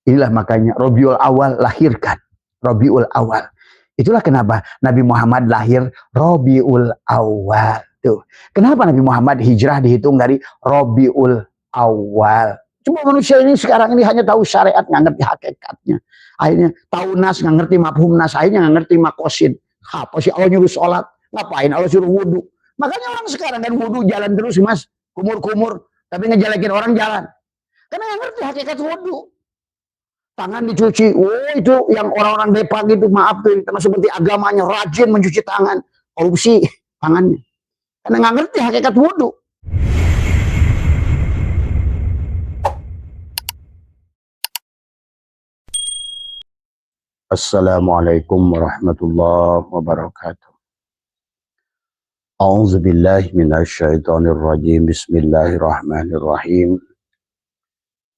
Inilah makanya Rabiul Awal lahirkan. Rabiul Awal. Itulah kenapa Nabi Muhammad lahir Rabiul Awal. Tuh. Kenapa Nabi Muhammad hijrah dihitung dari Rabiul Awal? Cuma manusia ini sekarang ini hanya tahu syariat, nggak ngerti hakikatnya. Akhirnya tahu nas, nggak ngerti mafhum nas. Akhirnya nggak ngerti makosid. Apa sih Allah nyuruh sholat? Ngapain Allah suruh wudhu? Makanya orang sekarang kan wudhu jalan terus mas. Kumur-kumur. Tapi ngejelekin orang jalan. Karena nggak ngerti hakikat wudhu. Tangan dicuci, itu yang orang-orang Depok gitu, maaf tuh, termasuk seperti agamanya, rajin mencuci tangan, korupsi tangannya. Karena nggak ngerti hakikat wudhu. Assalamualaikum warahmatullahi wabarakatuh. A'udzubillahi minasyaitonirrajim. Bismillahirrahmanirrahim.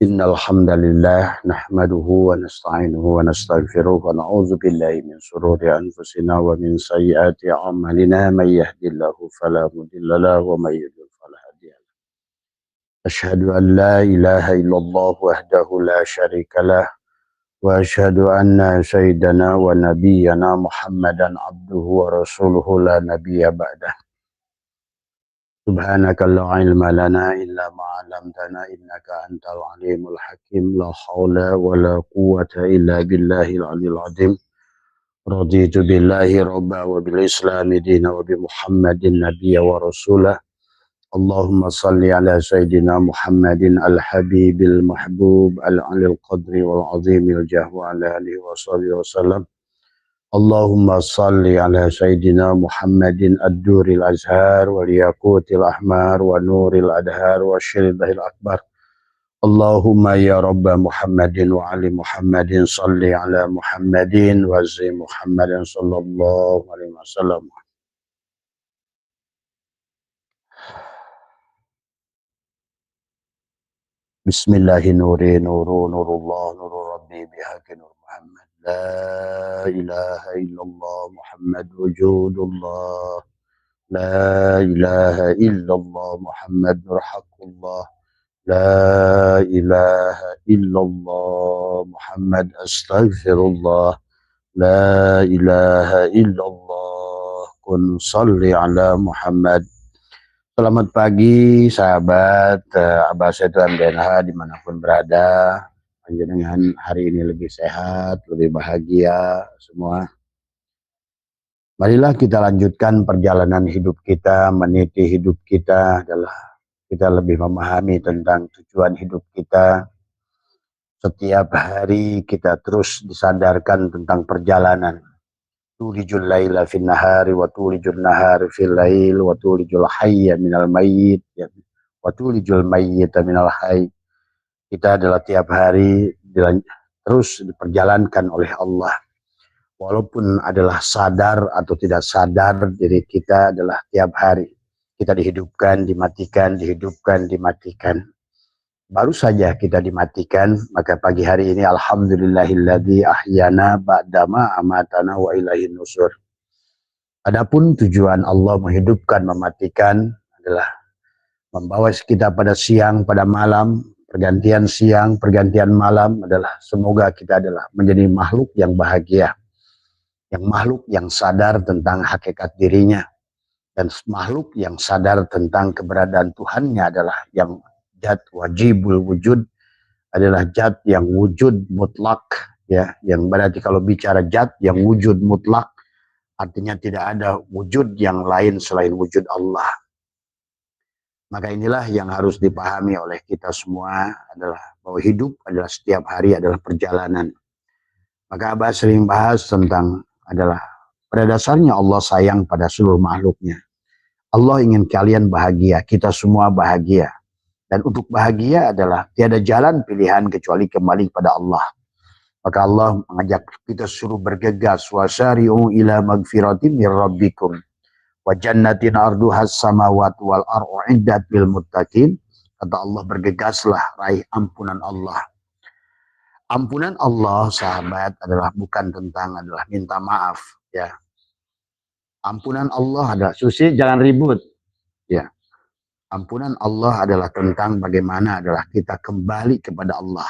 Innal hamdalillah nahmaduhu wa nasta'inuhu wa nastaghfiruh wa na'udzu billahi min shururi anfusina wa min sayyiati a'malina may yahdihillahu fala mudilla lahu wa may yudlil fala hadiya lahu. Asyhadu an la ilaha illallah wahdahu la syarika lah wa asyhadu anna sayyidana wa nabiyyana Muhammadan abduhu wa rasuluhu la nabiyya ba'dah. Subhanaka la ilma lana illa ma 'allamtana innaka antal alimul hakim. La haula wala quwwata illa billahil aliyil azim. Raditu billahi rabba wa bil islami dina wa bi Muhammadin nabiyya wa rasulah. Allahumma salli ala sayyidina Muhammadin al habibil mahbub al alil qadri wal azimil jahwa ala alihi wa sahbihi wa sallam. Allahumma salli ala sayyidina Muhammadin ad-duril azhar wal yaqutil ahmar wa nuril adhar wa syiribahil akbar. Allahumma ya rabba Muhammadin wa ali Muhammadin salli ala Muhammadin wa zi Muhammadin sallallahu alaihi wasallam. Bismillahi nuri nuru nurullah nuru rabbi bihaqi nur Muhammad. La ilaha illallah Muhammad wujudullah. La ilaha illallah Muhammad haqqullah. La ilaha illallah Muhammad astaghfirullah. La ilaha illallah kun salli ala Muhammad. Selamat pagi sahabat Abah Setuan DNH dimanapun berada. Panjenengan hari ini lebih sehat, lebih bahagia semua. Marilah kita lanjutkan perjalanan hidup kita, meniti hidup kita adalah kita lebih memahami tentang tujuan hidup kita. Setiap hari kita terus disadarkan tentang perjalanan. Tulijul laila fin nahari wa tulijul nahari fil lail wa tulijul hayya minal mayyit wa tulijul mayyita minal hayy. Kita adalah tiap hari terus diperjalankan oleh Allah. Walaupun adalah sadar atau tidak sadar, diri kita adalah tiap hari. Kita dihidupkan, dimatikan, dihidupkan, dimatikan. Baru saja kita dimatikan, maka pagi hari ini alhamdulillahilladzi ahyana ba'dama amatana wa ilaihin nusur. Adapun tujuan Allah menghidupkan, mematikan adalah membawa kita pada siang, pada malam. Pergantian siang, pergantian malam adalah semoga kita adalah menjadi makhluk yang bahagia. Yang makhluk yang sadar tentang hakikat dirinya. Dan makhluk yang sadar tentang keberadaan Tuhannya adalah yang zat wajibul wujud, adalah zat yang wujud mutlak. Ya, yang berarti kalau bicara zat yang wujud mutlak, artinya tidak ada wujud yang lain selain wujud Allah. Maka inilah yang harus dipahami oleh kita semua adalah bahwa hidup adalah setiap hari adalah perjalanan. Maka Abah sering bahas tentang adalah pada dasarnya Allah sayang pada seluruh makhluknya. Allah ingin kalian bahagia, kita semua bahagia. Dan untuk bahagia adalah tiada jalan pilihan kecuali kembali pada Allah. Maka Allah mengajak kita suruh bergegas. Wasari'u ila magfiratin mir rabbikum. Wa jannatin arduhas samawati wal ardu iddat bil muttaqin. Kata Allah, bergegaslah raih ampunan Allah. Ampunan Allah sahabat adalah bukan tentang adalah minta maaf ya. Ampunan Allah adalah susi jangan ribut ya. Ampunan Allah adalah tentang bagaimana adalah kita kembali kepada Allah.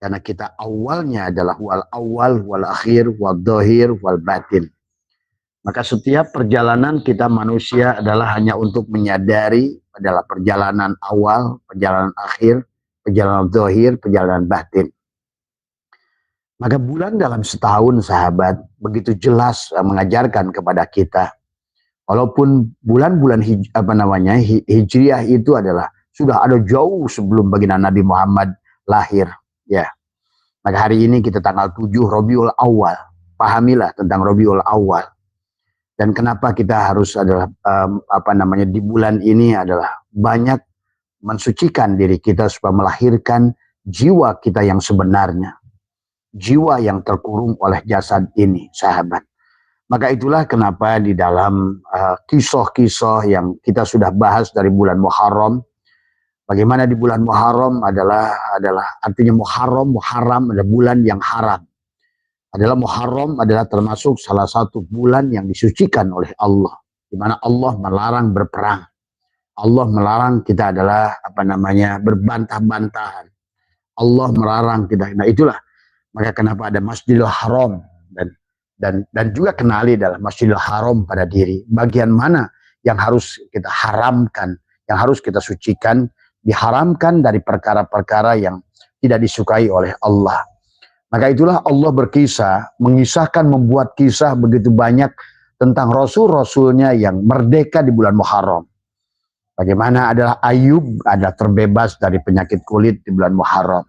Karena kita awalnya adalah wal awal, wal akhir, wal dohir, wal batin. Maka setiap perjalanan kita manusia adalah hanya untuk menyadari adalah perjalanan awal, perjalanan akhir, perjalanan dohir, perjalanan batin. Maka bulan dalam setahun, sahabat, begitu jelas mengajarkan kepada kita. Walaupun bulan-bulan hijriah itu adalah sudah ada jauh sebelum baginda Nabi Muhammad lahir, ya. Maka hari ini kita tanggal 7 Rabiul Awal. Pahamilah tentang Rabiul Awal. Dan kenapa kita harus adalah di bulan ini adalah banyak mensucikan diri kita supaya melahirkan jiwa kita yang sebenarnya. Jiwa yang terkurung oleh jasad ini, sahabat. Maka itulah kenapa di dalam kisah-kisah yang kita sudah bahas dari bulan Muharram, bagaimana di bulan Muharram adalah artinya Muharram adalah bulan yang haram. Adalah Muharram adalah termasuk salah satu bulan yang disucikan oleh Allah, di mana Allah melarang berperang. Allah melarang kita adalah berbantah-bantahan. Allah melarang kita. Nah itulah maka kenapa ada Masjidil Haram dan juga kenali dalam Masjidil Haram pada diri. Bagian mana yang harus kita haramkan, yang harus kita sucikan, diharamkan dari perkara-perkara yang tidak disukai oleh Allah. Maka itulah Allah mengisahkan, membuat kisah begitu banyak tentang Rasul-Rasulnya yang merdeka di bulan Muharram. Bagaimana adalah Ayub ada terbebas dari penyakit kulit di bulan Muharram.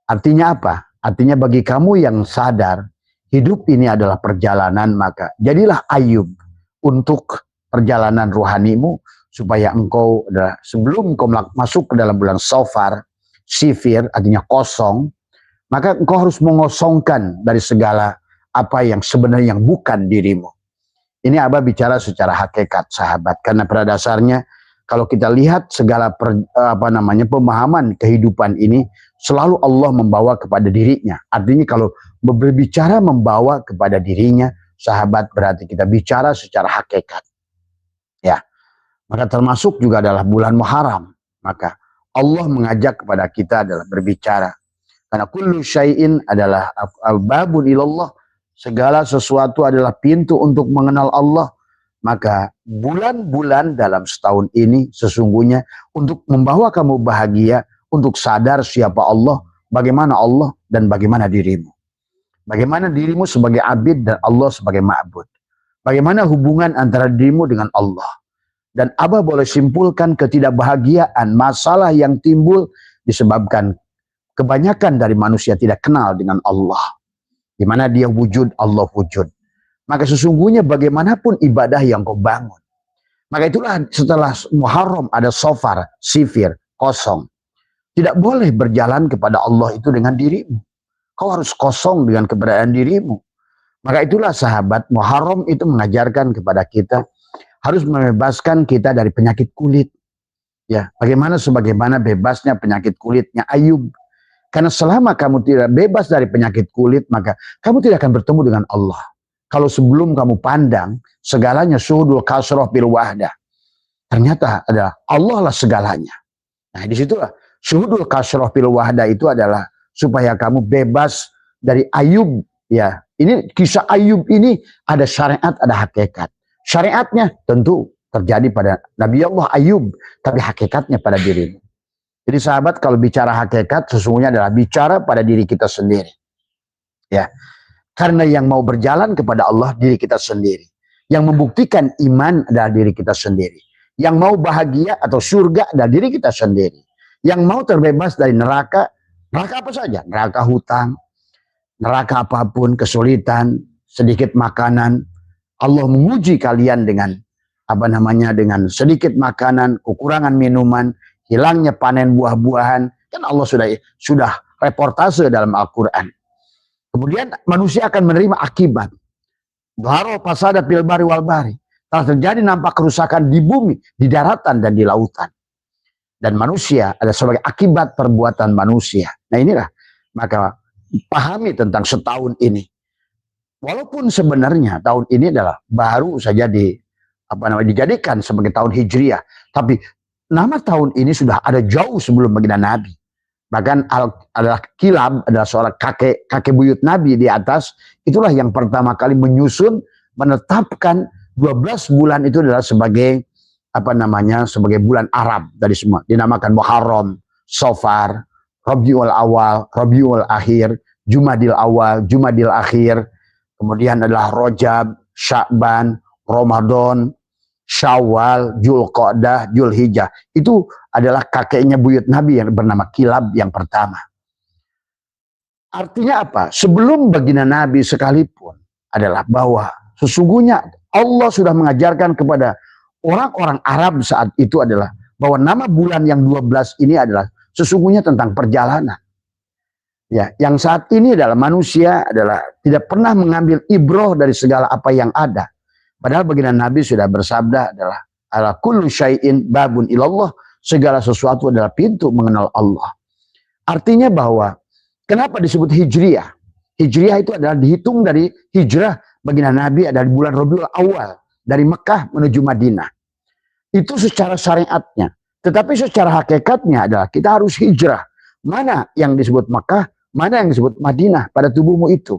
Artinya apa? Artinya bagi kamu yang sadar, hidup ini adalah perjalanan, maka jadilah Ayub untuk perjalanan rohanimu, supaya engkau sebelum engkau masuk ke dalam bulan Safar, sifir artinya kosong, maka engkau harus mengosongkan dari segala apa yang sebenarnya yang bukan dirimu. Ini Abah bicara secara hakikat, sahabat. Karena pada dasarnya kalau kita lihat segala pemahaman kehidupan ini selalu Allah membawa kepada dirinya. Artinya kalau berbicara membawa kepada dirinya, sahabat, berarti kita bicara secara hakikat. Ya. Maka termasuk juga adalah bulan Muharram. Maka Allah mengajak kepada kita adalah berbicara. Karena kullu syai'in adalah babun ilallah. Segala sesuatu adalah pintu untuk mengenal Allah. Maka bulan-bulan dalam setahun ini sesungguhnya untuk membawa kamu bahagia, untuk sadar siapa Allah, bagaimana Allah, dan bagaimana dirimu. Bagaimana dirimu sebagai abid dan Allah sebagai ma'bud. Bagaimana hubungan antara dirimu dengan Allah. Dan Abah boleh simpulkan ketidakbahagiaan, masalah yang timbul disebabkan kebanyakan dari manusia tidak kenal dengan Allah. Di mana dia wujud, Allah wujud. Maka sesungguhnya bagaimanapun ibadah yang kau bangun. Maka itulah setelah Muharram ada Safar, sifir, kosong. Tidak boleh berjalan kepada Allah itu dengan dirimu. Kau harus kosong dengan keberadaan dirimu. Maka itulah sahabat, Muharram itu mengajarkan kepada kita harus membebaskan kita dari penyakit kulit. Ya, sebagaimana bebasnya penyakit kulitnya Ayub. Karena selama kamu tidak bebas dari penyakit kulit, maka kamu tidak akan bertemu dengan Allah. Kalau sebelum kamu pandang, segalanya syuhudul kasroh bil wahdah. Ternyata adalah Allah lah segalanya. Nah disitulah syuhudul kasroh bil wahdah itu adalah supaya kamu bebas dari Ayub. Ya, ini kisah Ayub ini ada syariat, ada hakikat. Syariatnya tentu terjadi pada Nabi Allah Ayub, tapi hakikatnya pada dirimu. Jadi sahabat, kalau bicara hakikat sesungguhnya adalah bicara pada diri kita sendiri. Ya. Karena yang mau berjalan kepada Allah diri kita sendiri. Yang membuktikan iman adalah diri kita sendiri. Yang mau bahagia atau surga adalah diri kita sendiri. Yang mau terbebas dari neraka apa saja? Neraka hutang, neraka apapun, kesulitan, sedikit makanan. Allah menguji kalian dengan dengan sedikit makanan, kekurangan minuman, hilangnya panen buah-buahan. Kan Allah sudah reportase dalam Al-Quran. Kemudian manusia akan menerima akibat. Dhahara fasada fil bari wal bahri. Telah terjadi nampak kerusakan di bumi, di daratan dan di lautan. Dan manusia ada sebagai akibat perbuatan manusia. Nah inilah, maka pahami tentang setahun ini. Walaupun sebenarnya tahun ini adalah baru saja dijadikan sebagai tahun Hijriah. Tapi nama tahun ini sudah ada jauh sebelum baginda Nabi. Bahkan adalah Kilab, adalah seorang kakek buyut Nabi di atas. Itulah yang pertama kali menyusun, menetapkan 12 bulan itu adalah sebagai sebagai bulan Arab dari semua. Dinamakan Muharram, Safar, Rabiul Awal, Rabiul Akhir, Jumadil Awal, Jumadil Akhir. Kemudian adalah Rajab, Sya'ban, Ramadan, Syawal, Dzulqa'dah, Dzulhijjah. Itu adalah kakeknya buyut Nabi yang bernama Kilab yang pertama. Artinya apa? Sebelum baginda Nabi sekalipun adalah bahwa sesungguhnya Allah sudah mengajarkan kepada orang-orang Arab saat itu adalah bahwa nama bulan yang 12 ini adalah sesungguhnya tentang perjalanan. Ya, yang saat ini adalah manusia adalah tidak pernah mengambil ibroh dari segala apa yang ada. Padahal baginda Nabi sudah bersabda adalah ala kullu syai'in babun ilallah, segala sesuatu adalah pintu mengenal Allah. Artinya bahwa kenapa disebut Hijriyah? Hijriyah itu adalah dihitung dari hijrah baginda Nabi adalah di bulan Rabiul Awal dari Mekah menuju Madinah. Itu secara syariatnya. Tetapi secara hakikatnya adalah kita harus hijrah. Mana yang disebut Mekah, mana yang disebut Madinah pada tubuhmu itu.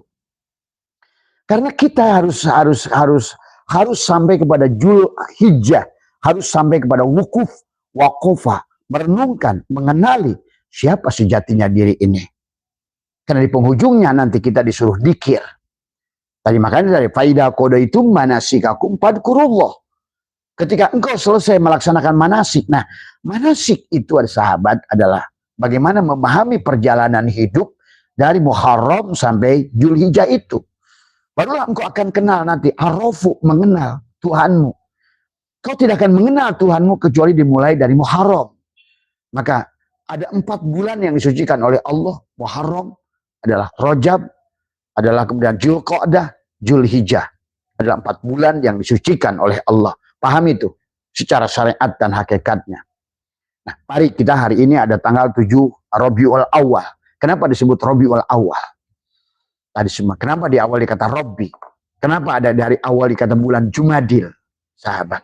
Karena kita harus sampai kepada Dzulhijjah, harus sampai kepada wukuf, waqofah, merenungkan, mengenali siapa sejatinya diri ini. Karena di penghujungnya nanti kita disuruh dzikir. Tadi makanya dari faida qadaitum manasikakum fadhkurullah. Ketika engkau selesai melaksanakan manasik. Nah, manasik itu ada sahabat adalah bagaimana memahami perjalanan hidup dari Muharram sampai Dzulhijjah itu. Barulah engkau akan kenal nanti arafu, mengenal Tuhanmu. Kau tidak akan mengenal Tuhanmu kecuali dimulai dari Muharram. Maka ada 4 bulan yang disucikan oleh Allah. Muharram adalah Rajab, adalah kemudian Dzulqa'dah, Dzulhijjah. Adalah 4 bulan yang disucikan oleh Allah. Paham itu secara syariat dan hakikatnya. Nah, mari kita hari ini ada tanggal 7 Rabiul Awal. Kenapa disebut Rabiul Awal? Tadi semua. Kenapa di awal dikata Robbi? Kenapa ada dari awal dikata bulan Jumadil, sahabat?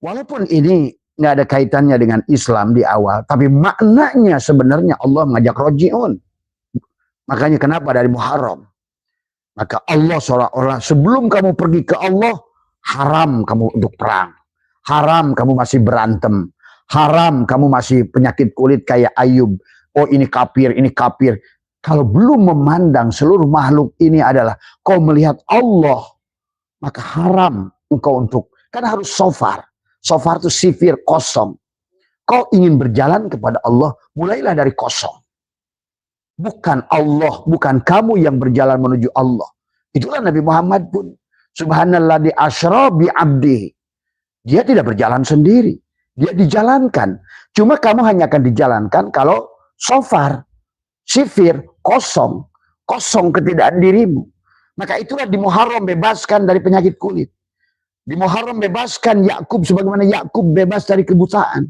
Walaupun ini nggak ada kaitannya dengan Islam di awal, tapi maknanya sebenarnya Allah mengajak roji'un. Makanya kenapa dari Muharram? Maka Allah seolah-olah sebelum kamu pergi ke Allah, haram kamu untuk perang. Haram kamu masih berantem. Haram kamu masih penyakit kulit kayak Ayub. Oh ini kafir, ini kafir. Kalau belum memandang seluruh makhluk ini adalah kau melihat Allah, maka haram engkau untuk, kan harus sofar. Sofar itu sifir, kosong. Kau ingin berjalan kepada Allah, mulailah dari kosong. Bukan Allah, bukan kamu yang berjalan menuju Allah. Itulah Nabi Muhammad pun. Subhanallah di asra bi abdihi. Dia tidak berjalan sendiri. Dia dijalankan. Cuma kamu hanya akan dijalankan kalau sofar. Sifir, kosong ketidakadilan dirimu. Maka itulah di Muharram bebaskan dari penyakit kulit. Di Muharram bebaskan Yakub sebagaimana Yakub bebas dari kebutaan.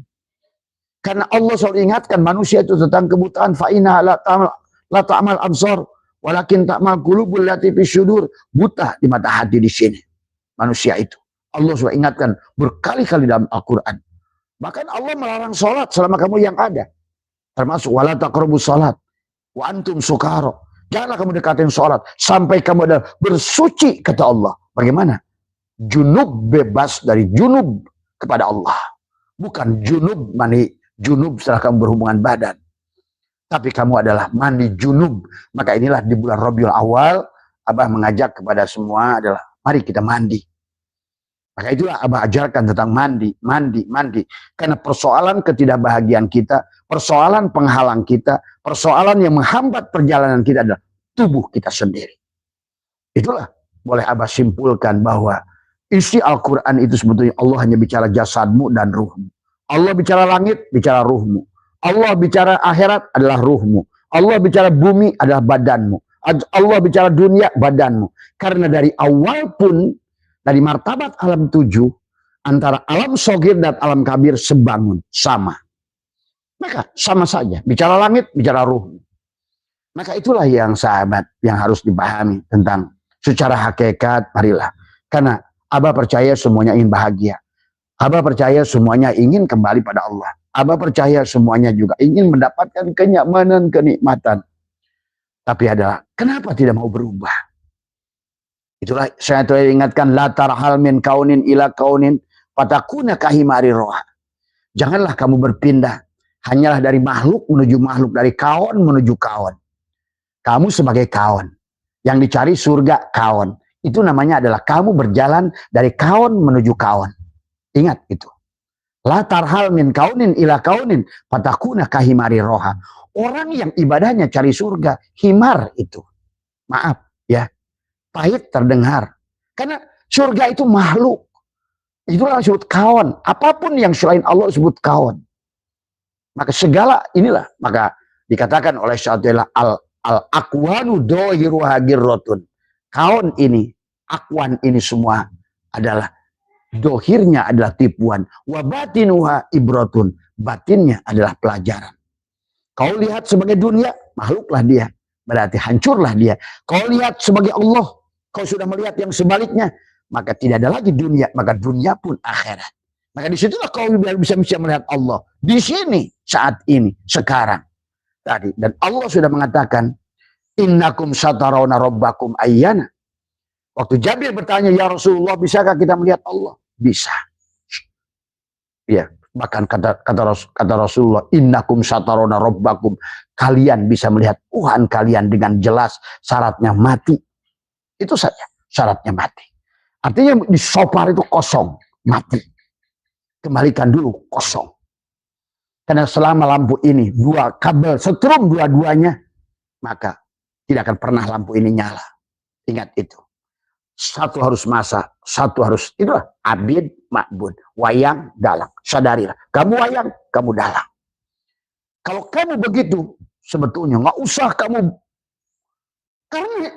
Karena Allah selalu ingatkan manusia itu tentang kebutaan. Fa'inah la ta'mal absar, walakin ta'mal qulubul lati fis syudur. Buta di mata hati di sini. Manusia itu. Allah sudah ingatkan berkali-kali dalam Al-Quran. Bahkan Allah melarang sholat selama kamu yang ada. Termasuk wala taqrabus sholat wa antum sukara. Janganlah kamu dekatin sholat sampai kamu adalah bersuci, kata Allah. Bagaimana? Junub bebas dari junub kepada Allah. Bukan junub mandi junub setelah kamu berhubungan badan. Tapi kamu adalah mandi junub. Maka inilah di bulan Rabiul Awal Abah mengajak kepada semua adalah mari kita mandi. Maka itulah Abah ajarkan tentang mandi. Karena persoalan ketidakbahagiaan kita, persoalan penghalang kita, persoalan yang menghambat perjalanan kita adalah tubuh kita sendiri. Itulah boleh Abah simpulkan bahwa isi Al-Quran itu sebetulnya Allah hanya bicara jasadmu dan ruhmu. Allah bicara langit, bicara ruhmu. Allah bicara akhirat adalah ruhmu. Allah bicara bumi adalah badanmu. Allah bicara dunia, badanmu. Karena dari awal pun, dari martabat alam 7, antara alam sogir dan alam kabir sebangun, sama. Maka sama saja, bicara langit, bicara ruh. Maka itulah yang sahabat, yang harus dipahami tentang secara hakikat, marilah. Karena Abah percaya semuanya ingin bahagia. Abah percaya semuanya ingin kembali pada Allah. Aba percaya semuanya juga ingin mendapatkan kenyamanan, kenikmatan. Tapi adalah, kenapa tidak mau berubah? Itulah saya ingatkan, la tarhal min kaunin ila kaunin fatakuna kahimari roha. Janganlah kamu berpindah hanyalah dari makhluk menuju makhluk, dari kawan menuju kawan. Kamu sebagai kawan, yang dicari surga kawan. Itu namanya adalah kamu berjalan dari kawan menuju kawan. Ingat itu. La tarhal min kaunin ila kaunin fatakuna kahimari roha. Orang yang ibadahnya cari surga, himar itu. Maaf ya, pahit terdengar. Karena surga itu makhluk. Itulah disebut kawan. Apapun yang selain Allah disebut kawan. Maka segala inilah, maka dikatakan oleh Syaikhullah al-akwanu dohiru hagirrotun. Kawan ini, akwan ini semua adalah dohirnya adalah tipuan. Wabatinuha ibrotun. Batinnya adalah pelajaran. Kau lihat sebagai dunia, makhluklah dia. Berarti hancurlah dia. Kau lihat sebagai Allah, kau sudah melihat yang sebaliknya, maka tidak ada lagi dunia, maka dunia pun akhirat. Maka disitulah kau bisa melihat Allah. Di sini, saat ini, sekarang. Tadi. Dan Allah sudah mengatakan, innakum satarawna rabbakum ayyana. Waktu Jabir bertanya, ya Rasulullah, bisakah kita melihat Allah? Bisa. Ya. Bahkan kata Rasulullah, innakum satarawna rabbakum, kalian bisa melihat Tuhan kalian dengan jelas, syaratnya mati. Itu saja, syaratnya mati. Artinya di sopar itu kosong, mati. Kembalikan dulu, kosong. Karena selama lampu ini, dua kabel setrum dua-duanya, maka tidak akan pernah lampu ini nyala. Ingat itu. Satu harus masak, satu harus, itulah abid ma'bud, wayang dalang. Sadarilah, kamu wayang, kamu dalang. Kalau kamu begitu, sebetulnya nggak usah kamu, karena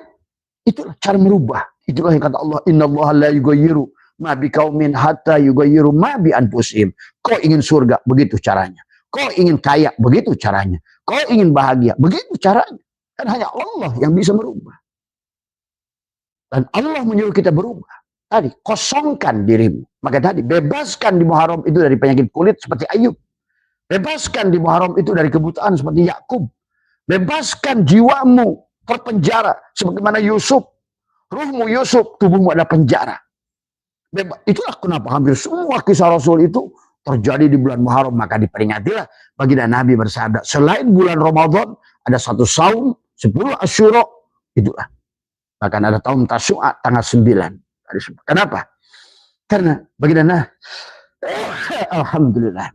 itulah cara merubah. Itulah yang kata Allah, innallaha la yughayyiru ma biqaumin hatta yughayyiru ma bi anfusihim. Kau ingin surga, begitu caranya. Kau ingin kaya, begitu caranya. Kau ingin bahagia, begitu caranya. Kan hanya Allah yang bisa merubah. Dan Allah menyuruh kita berubah. Tadi, kosongkan dirimu. Maka tadi, bebaskan di Muharram itu dari penyakit kulit seperti Ayub. Bebaskan di Muharram itu dari kebutaan seperti Yakub. Bebaskan jiwamu terpenjara sebagaimana Yusuf. Ruhmu Yusuf, tubuhmu ada penjara. Itulah kenapa hampir semua kisah Rasul itu terjadi di bulan Muharram. Maka diperingatilah baginda Nabi bersabda, selain bulan Ramadan, ada satu saum, 10 Asyura, itulah. Bahkan ada tahun Tasyu'a tanggal 9. Kenapa? Karena baginda Nabi, alhamdulillah,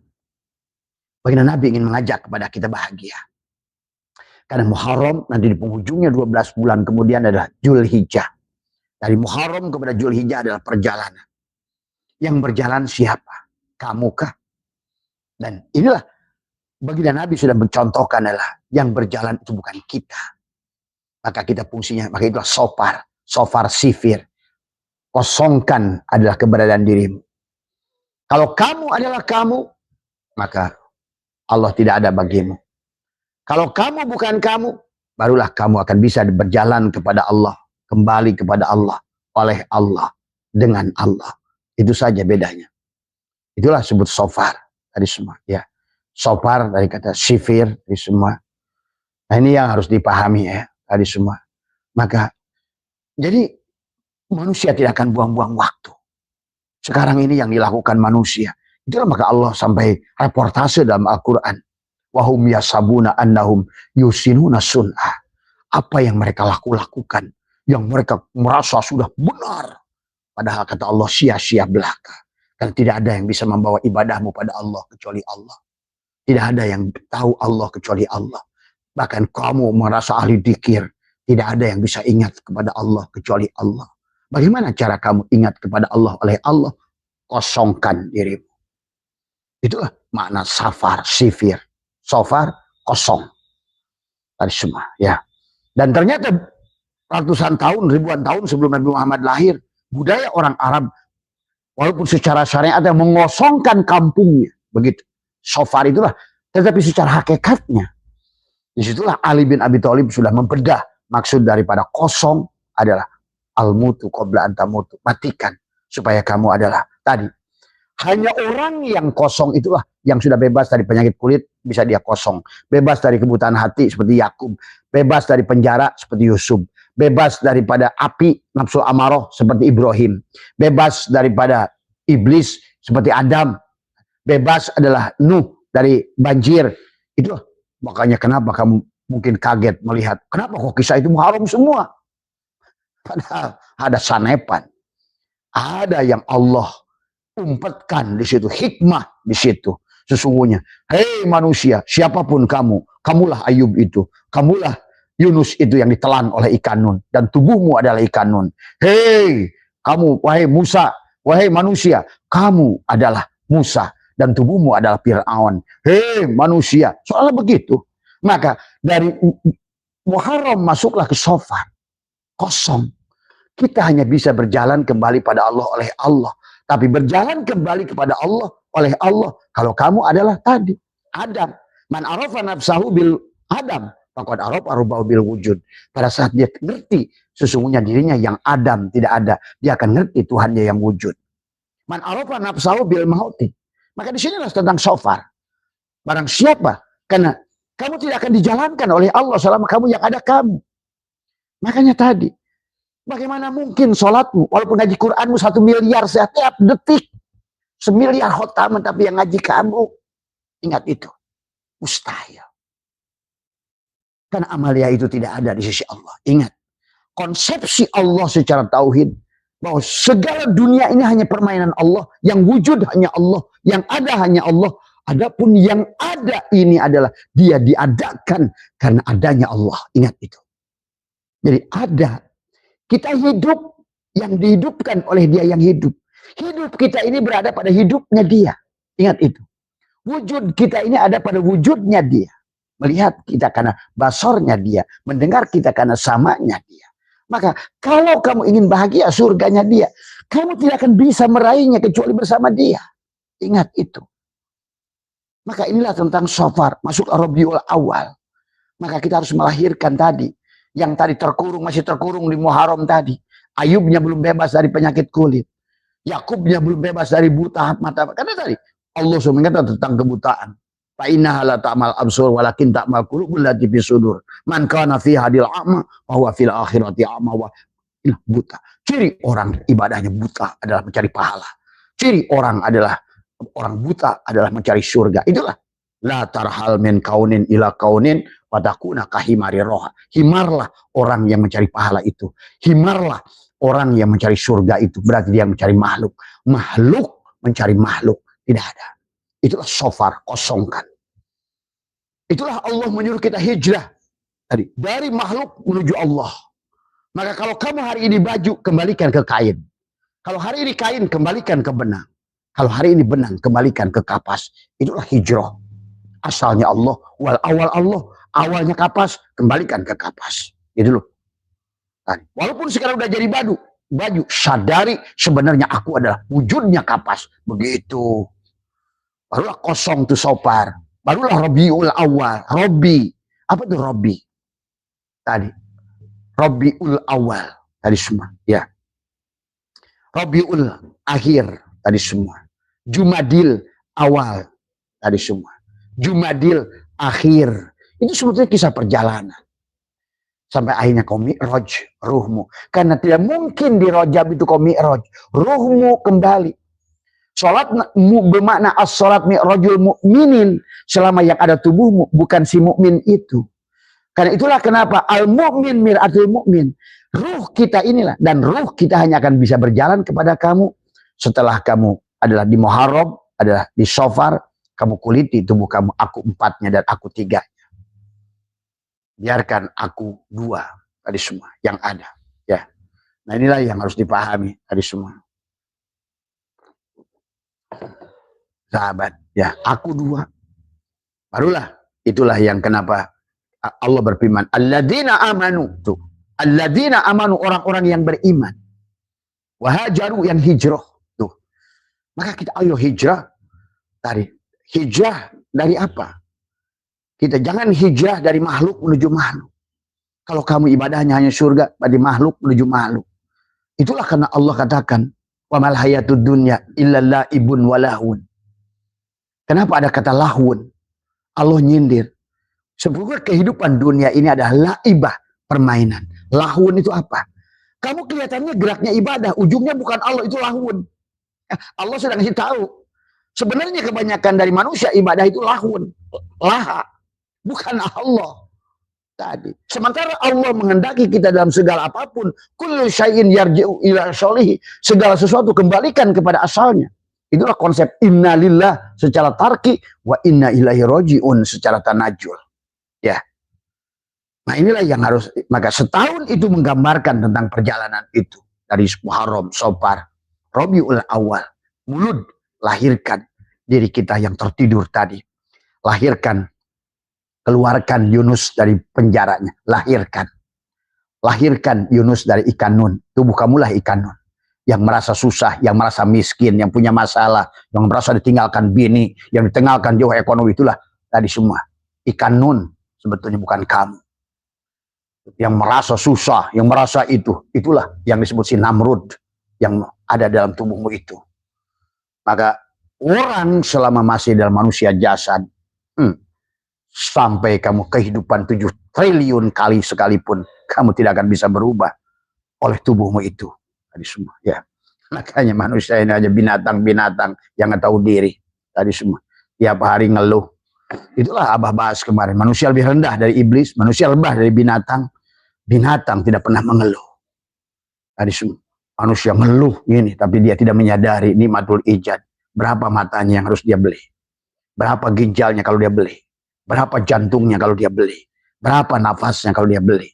baginda Nabi ingin mengajak kepada kita bahagia. Karena Muharram nanti di penghujungnya 12 bulan kemudian adalah Zulhijjah. Dari Muharram kepada Zulhijjah adalah perjalanan. Yang berjalan siapa? Kamukah? Dan inilah baginda Nabi sudah mencontohkan adalah yang berjalan itu bukan kita. Maka kita fungsinya, maka itulah sofar sifir. Kosongkan adalah keberadaan dirimu. Kalau kamu adalah kamu, maka Allah tidak ada bagimu. Kalau kamu bukan kamu, barulah kamu akan bisa berjalan kepada Allah, kembali kepada Allah, oleh Allah, dengan Allah. Itu saja bedanya. Itulah sebut sofar tadi semua. Ya, sofar dari kata sifir tadi semua. Nah ini yang harus dipahami ya. Tadi semua. Maka, jadi manusia tidak akan buang-buang waktu. Sekarang ini yang dilakukan manusia. Itulah maka Allah sampai reportase dalam Al-Quran. Wahum yasabuna annahum yusinuna sun'ah. Apa yang mereka lakukan. Yang mereka merasa sudah benar. Padahal kata Allah sia-sia belaka. Dan tidak ada yang bisa membawa ibadahmu pada Allah kecuali Allah. Tidak ada yang tahu Allah kecuali Allah. Bahkan kamu merasa ahli dzikir, tidak ada yang bisa ingat kepada Allah kecuali Allah. Bagaimana cara kamu ingat kepada Allah oleh Allah? Kosongkan dirimu. Itulah makna safar, sifir. Sofar, kosong. Tadi semua, ya. Dan ternyata ratusan tahun, ribuan tahun sebelum Nabi Muhammad lahir, budaya orang Arab, walaupun secara syariat ada mengosongkan kampungnya. Begitu. Sofar itulah. Tetapi secara hakikatnya, disitulah Ali bin Abi Thalib sudah membedah maksud daripada kosong adalah al-mutu qabla antamutu. Matikan supaya kamu adalah tadi. Hanya orang yang kosong itulah yang sudah bebas dari penyakit kulit bisa dia kosong, bebas dari kebutaan hati seperti Yakub, bebas dari penjara seperti Yusuf, bebas daripada api nafsu amarah seperti Ibrahim, bebas daripada iblis seperti Adam, bebas adalah Nuh dari banjir. Itu makanya kenapa kamu mungkin kaget melihat kenapa kok kisah itu haram semua, padahal ada sanepan, ada yang Allah umpatkan di situ, hikmah di situ. Sesungguhnya, hei manusia, siapapun kamu, kamulah Ayub itu, kamulah Yunus itu yang ditelan oleh ikan nun, dan tubuhmu adalah ikan nun. Hei kamu, wahai Musa, wahai manusia, kamu adalah Musa, dan tubuhmu adalah Fir'aun. Hei manusia, soalnya begitu. Maka dari Muharram masuklah ke Safar, kosong. Kita hanya bisa berjalan kembali pada Allah oleh Allah. Tapi berjalan kembali kepada Allah oleh Allah kalau kamu adalah tadi Adam. Man arafa nafsahu bil Adam, faqad arafa rabbahu bil wujud. Pada saat dia ngerti sesungguhnya dirinya yang Adam tidak ada, dia akan ngerti Tuhannya yang wujud. Man arafa nafsahu bil mauti. Maka di sinilah tentang Safar. Barang siapa, karena kamu tidak akan dijalankan oleh Allah selama kamu yang ada kamu. Makanya tadi, bagaimana mungkin sholatmu, walaupun ngaji Quranmu 1 miliar setiap detik, 1 miliar khotaman, tapi yang ngaji kamu, ingat itu, mustahil. Karena amalia itu tidak ada di sisi Allah. Ingat, konsepsi Allah secara tauhid, bahwa segala dunia ini hanya permainan Allah, yang wujud hanya Allah, yang ada hanya Allah. Adapun yang ada ini adalah dia diadakan karena adanya Allah. Ingat itu. Jadi ada. Kita hidup yang dihidupkan oleh dia yang hidup. Hidup kita ini berada pada hidupnya dia. Ingat itu. Wujud kita ini ada pada wujudnya dia. Melihat kita karena basornya dia. Mendengar kita karena samanya dia. Maka kalau kamu ingin bahagia surganya dia, kamu tidak akan bisa meraihnya kecuali bersama dia. Ingat itu. Maka inilah tentang Safar. Masuk Rabiul Awal. Maka kita harus melahirkan tadi. Yang tadi terkurung, masih terkurung di Muharram tadi. Ayubnya belum bebas dari penyakit kulit. Yakubnya belum bebas dari buta mata. Karena tadi Allah SWT mengatakan tentang kebutaan. Fa'innaha la ta'mal absur walakin ta'mal qulubul lati fi sudur. Man kana fi hadil a'ma wa huwa fil akhirati a'ma wa buta. Ciri orang ibadahnya buta adalah mencari pahala. Ciri orang adalah orang buta adalah mencari surga. Itulah la tarhal min kaunin ila kaunin patakuna kahimari roha. Himarlah orang yang mencari pahala itu. Himarlah orang yang mencari surga itu. Berarti dia mencari makhluk. Makhluk mencari makhluk. Tidak ada. Itulah Safar, kosongkan. Itulah Allah menyuruh kita hijrah. Tadi, dari makhluk menuju Allah. Maka kalau kamu hari ini baju, kembalikan ke kain. Kalau hari ini kain, kembalikan ke benang. Kalau hari ini benang, kembalikan ke kapas. Itulah hijrah. Asalnya Allah, wal awal Allah. Awalnya kapas, kembalikan ke kapas. Itu loh. Walaupun sekarang udah jadi baju, sadari sebenarnya aku adalah wujudnya kapas. Begitu. Barulah kosong tuh Safar. Barulah Rabiul Awal. Robi. Apa tuh Robi? Tadi. Rabiul Awal. Tadi semua. Ya. Rabiul Akhir. Tadi semua. Jumadil Awal. Tadi semua. Jumadil Akhir. Itu sebetulnya kisah perjalanan. Sampai akhirnya kau mi'raj ruhmu. Karena tidak mungkin di Rajab itu kau mi'raj. Ruhmu kembali. Salat bermakna as-salat mi'rajul mu'minin. Selama yang ada tubuhmu. Bukan si mukmin itu. Karena itulah kenapa al-mu'min mir'atul mu'min. Ruh kita inilah. Dan ruh kita hanya akan bisa berjalan kepada kamu. Setelah kamu adalah di Muharram. Adalah di Safar. Kamu kuliti tubuh kamu. Aku 4-nya dan aku 3. Biarkan aku 2 tadi semua yang ada, ya. Nah inilah yang harus dipahami tadi semua, sahabat. Ya, aku 2. Barulah itulah yang kenapa Allah berfirman, alladzina amanu tuh, alladzina amanu orang-orang yang beriman, wahajaru yang hijrah tuh. Maka kita ayo hijrah tadi. Hijrah dari apa? Kita jangan hijrah dari makhluk menuju makhluk. Kalau kamu ibadahnya hanya surga, dari makhluk menuju makhluk. Itulah karena Allah katakan, wa mal hayatud dunya illa la'ibun walahun. Kenapa ada kata lahun? Allah nyindir. Sebenarnya kehidupan dunia ini adalah laibah, permainan. Lahun itu apa? Kamu kelihatannya geraknya ibadah, ujungnya bukan Allah, itu lahun. Allah sedang ngasih tahu. Sebenarnya kebanyakan dari manusia ibadah itu lahun, laha, bukan Allah. Tadi. Sementara Allah menghendaki kita dalam segala apapun, kullu syai'in yarji'u ila sholihi, segala sesuatu kembalikan kepada asalnya. Itulah konsep inna lillah secara tarki wa inna ilaihi roji'un secara tanajul. Ya. Nah inilah yang harus, maka setahun itu menggambarkan tentang perjalanan itu. Dari Muharram, Safar, Rabiul Awal, Mulud, lahirkan diri kita yang tertidur tadi. Lahirkan, keluarkan Yunus dari penjaranya, lahirkan. Lahirkan Yunus dari ikan nun, tubuh kamulah ikan nun. Yang merasa susah, yang merasa miskin, yang punya masalah, yang merasa ditinggalkan bini, yang ditinggalkan jauh ekonomi, itulah tadi semua. Ikan nun sebetulnya bukan kamu. Yang merasa susah, yang merasa itulah yang disebut si Namrud yang ada dalam tubuhmu itu. Maka orang selama masih dalam manusia jasad, sampai kamu kehidupan 7 triliun kali sekalipun, kamu tidak akan bisa berubah oleh tubuhmu itu. Tadi semua, ya. Makanya manusia ini aja binatang-binatang yang nggak tahu diri. Tadi semua, tiap hari ngeluh. Itulah Abah bahas kemarin. Manusia lebih rendah dari iblis, manusia lebih dari binatang. Binatang tidak pernah mengeluh. Tadi semua, manusia ngeluh ini, tapi dia tidak menyadari nikmatul ijad. Berapa matanya yang harus dia beli? Berapa ginjalnya kalau dia beli? Berapa jantungnya kalau dia beli? Berapa nafasnya kalau dia beli?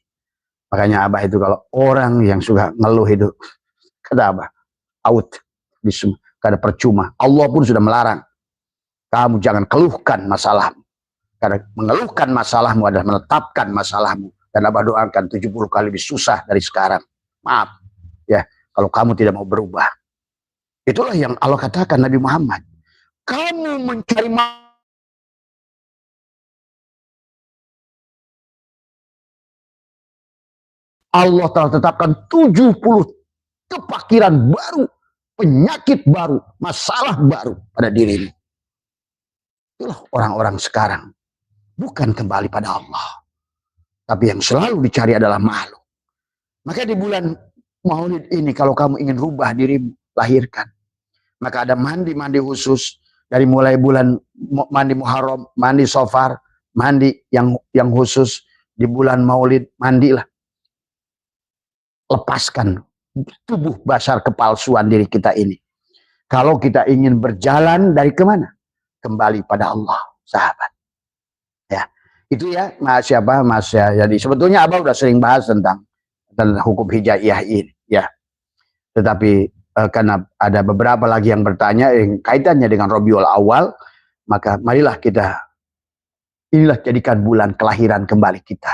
Makanya Abah itu kalau orang yang suka ngeluh itu, kata Abah, out. Karena percuma. Allah pun sudah melarang. Kamu jangan keluhkan masalahmu. Karena mengeluhkan masalahmu adalah menetapkan masalahmu. Dan Abah doakan 70 kali lebih susah dari sekarang. Maaf. Ya, kalau kamu tidak mau berubah. Itulah yang Allah katakan Nabi Muhammad. Kamu mencari Allah telah tetapkan 70 kepakiran baru, penyakit baru, masalah baru pada dirimu. Itulah orang-orang sekarang. Bukan kembali pada Allah. Tapi yang selalu dicari adalah makhluk. Maka di bulan Maulid ini kalau kamu ingin rubah dirimu, lahirkan. Maka ada mandi-mandi khusus. Dari mulai bulan mandi Muharram, mandi Safar, mandi yang khusus. Di bulan Maulid, mandilah. Lepaskan tubuh basar kepalsuan diri kita ini. Kalau kita ingin berjalan dari kemana? Kembali pada Allah, sahabat. Ya, itu ya Mas siapa Mas ya. Jadi sebetulnya Abah udah sering bahas tentang hukum hijaiyah ini, ya. Tetapi karena ada beberapa lagi yang bertanya yang kaitannya dengan Rabiul Awal, maka marilah kita inilah jadikan bulan kelahiran kembali kita.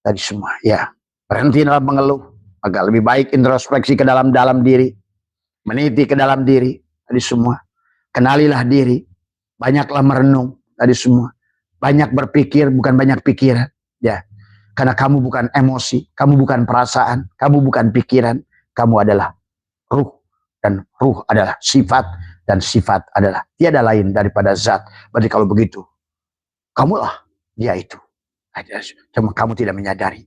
Tadi semua, ya. Berhenti dalam mengeluh, agak lebih baik introspeksi ke dalam diri, meniti ke dalam diri, tadi semua. Kenalilah diri, banyaklah merenung, tadi semua. Banyak berpikir, bukan banyak pikiran, ya. Karena kamu bukan emosi, kamu bukan perasaan, kamu bukan pikiran, kamu adalah ruh, dan ruh adalah sifat, dan sifat adalah tiada lain daripada zat. Berarti kalau begitu, kamulah dia itu. Cuma kamu tidak menyadari.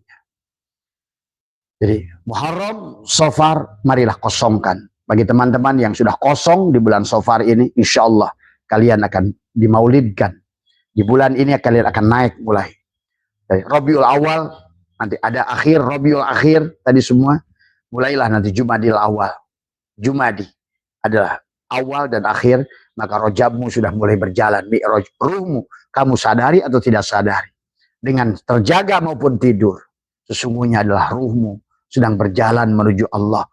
Jadi Muharram, Safar, marilah kosongkan. Bagi teman-teman yang sudah kosong di bulan Safar ini, insya Allah kalian akan dimaulidkan. Di bulan ini kalian akan naik mulai. Dari Rabiul Awal, nanti ada akhir, Rabiul Akhir, tadi semua. Mulailah nanti Jumadil Awal. Jumadi adalah awal dan akhir, maka rojabmu sudah mulai berjalan. Mi'raj ruhmu, kamu sadari atau tidak sadari. Dengan terjaga maupun tidur. Sesungguhnya adalah ruhmu sedang berjalan menuju Allah.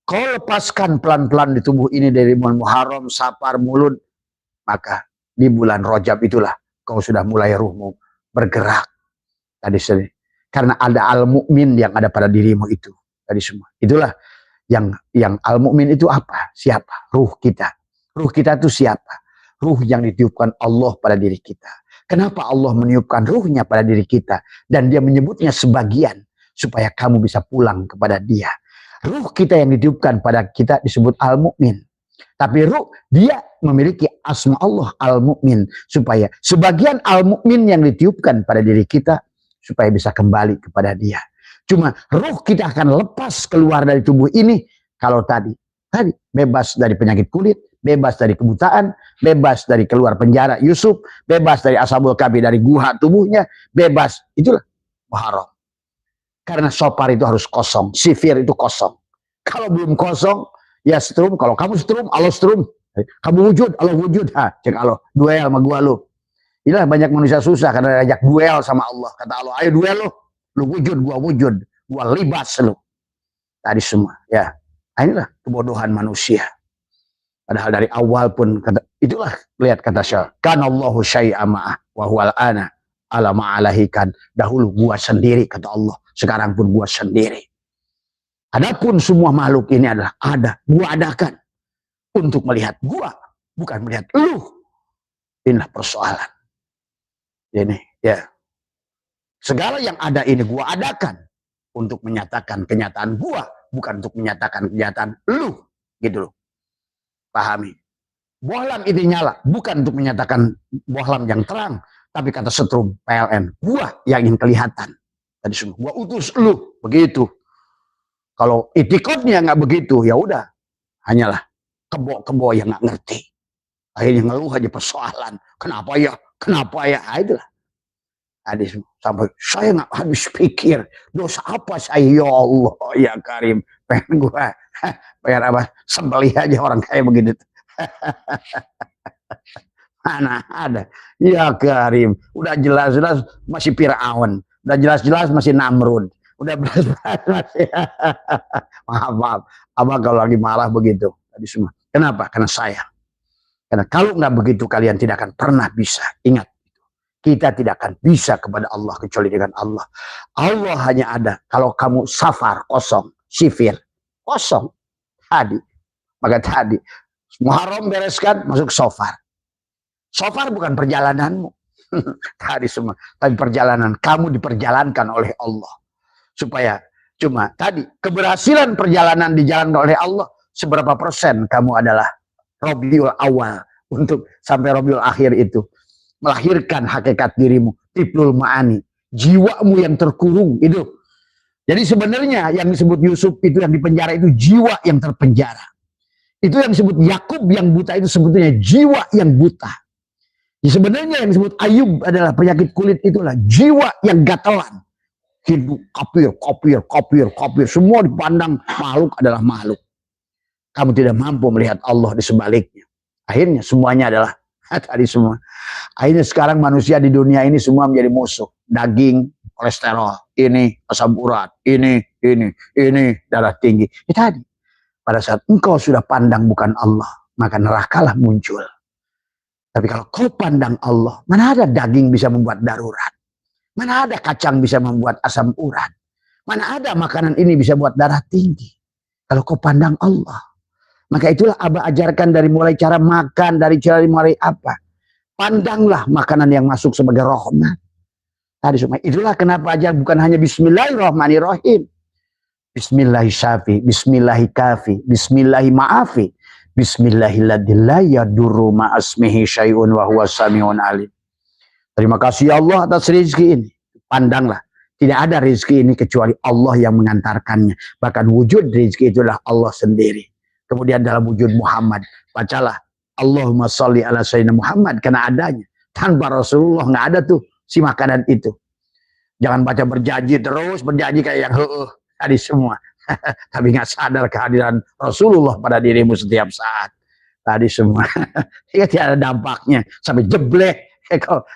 Kau lepaskan pelan-pelan di tubuh ini dari bulan Muharram, Safar, Mulud, maka di bulan Rajab itulah kau sudah mulai ruhmu bergerak. Tadi sini. Karena ada al-mu'min yang ada pada dirimu itu. Tadi semua. Itulah yang al-mu'min itu apa? Siapa? Ruh kita. Ruh kita itu siapa? Ruh yang ditiupkan Allah pada diri kita. Kenapa Allah meniupkan ruhnya pada diri kita? Dan dia menyebutnya sebagian. Supaya kamu bisa pulang kepada dia. Ruh kita yang ditiupkan pada kita disebut al-mu'min. Tapi ruh dia memiliki asma Allah al-mu'min, supaya sebagian al-mu'min yang ditiupkan pada diri kita supaya bisa kembali kepada dia. Cuma ruh kita akan lepas keluar dari tubuh ini kalau tadi bebas dari penyakit kulit, bebas dari kebutaan, bebas dari keluar penjara Yusuf, bebas dari ashabul kahfi dari guha tubuhnya, bebas. Itulah muharram. Karena sopar itu harus kosong, sifir itu kosong. Kalau belum kosong, ya setrum. Kalau kamu setrum, Allah setrum. Kamu wujud, Allah wujud. Cek Allah, duel sama gua lu. Inilah banyak manusia susah karena diajak duel sama Allah. Kata Allah, ayo duel lu. Lu wujud, gua libas lu. Tadi semua, ya. Inilah kebodohan manusia. Padahal dari awal pun itulah lihat kata Syekh, kanallahu syai'a ma'ah wa huwal ana ala ma'alahikan. Dahulu gua sendiri kata Allah, sekarang pun gua sendiri. Adapun semua makhluk ini adalah gua adakan untuk melihat gua, bukan melihat lu. Inilah persoalan. Ini ya. Segala yang ada ini gua adakan untuk menyatakan kenyataan gua, bukan untuk menyatakan kenyataan lu, gitu loh. Pahami. Bohlam itu nyala, bukan untuk menyatakan bohlam yang terang, tapi kata setrum PLN, gua yang ingin kelihatan. Tadi semua, gua utus lu, begitu. Kalau itikadnya nggak begitu, ya udah, hanyalah kebo yang nggak ngerti. Akhirnya ngeluh aja persoalan. Kenapa ya? Itulah. Hadis sampai saya nggak habis pikir dosa apa saya ya Allah ya Karim, pengen gua apa sembelih aja orang kayak begitu. Mana ada ya Karim, udah jelas-jelas masih Firaun, udah jelas-jelas masih Namrud, udah jelas-jelas masih maaf abang kalau lagi marah begitu tadi semua. Kenapa? Karena sayang. Karena kalau nggak begitu kalian tidak akan pernah bisa. Ingat, kita tidak akan bisa kepada Allah kecuali dengan Allah. Allah hanya ada kalau kamu safar kosong, sifir kosong. Tadi, maka tadi Muharram bereskan masuk safar. Safar bukan perjalananmu. Tadi semua, tapi perjalanan kamu diperjalankan oleh Allah. Supaya cuma tadi keberhasilan perjalanan dijalankan oleh Allah, seberapa persen kamu adalah Rabiul Awal untuk sampai Rabiul Akhir itu melahirkan hakikat dirimu, tiplul ma'ani, jiwamu yang terkurung itu. Jadi sebenarnya yang disebut Yusuf itu yang dipenjara itu jiwa yang terpenjara. Itu yang disebut Yakub yang buta itu sebetulnya jiwa yang buta. Sebenarnya yang disebut Ayub adalah penyakit kulit itulah jiwa yang gatelan. Hidup kopir, semua dipandang makhluk adalah makhluk. Kamu tidak mampu melihat Allah di sebaliknya. Akhirnya semuanya adalah tadi semua. Akhirnya sekarang manusia di dunia ini semua menjadi musuh. Daging, kolesterol, ini asam urat, ini darah tinggi. Itu tadi. Pada saat engkau sudah pandang bukan Allah, maka nerakalah muncul. Tapi kalau kau pandang Allah, mana ada daging bisa membuat darurat? Mana ada kacang bisa membuat asam urat? Mana ada makanan ini bisa buat darah tinggi? Kalau kau pandang Allah. Maka itulah Abah ajarkan dari mulai cara makan, dari cara mulai apa. Pandanglah makanan yang masuk sebagai rahmat. Tadi semua. Itulah kenapa ajar bukan hanya Bismillahirrahmanirrahim. Bismillahirrahmanirrahim, Bismillahirrahmanirrahim, Bismillahirrahmanirrahim, Bismillahirrahmanirrahim, ma'asmihi syai'un wa huwa sami'un alim. Terima kasih Allah atas rezeki ini. Pandanglah. Tidak ada rezeki ini kecuali Allah yang mengantarkannya. Bahkan wujud rezeki itulah Allah sendiri. Kemudian dalam wujud Muhammad. Bacalah. Allahumma sholli ala sayyidina Muhammad. Karena adanya. Tanpa Rasulullah nggak ada tuh si makanan itu. Jangan baca berjanji terus. Berjanji kayak yang tadi semua. Tapi nggak sadar kehadiran Rasulullah pada dirimu setiap saat. Tadi semua. Tidak ada dampaknya. Sampai jeblek.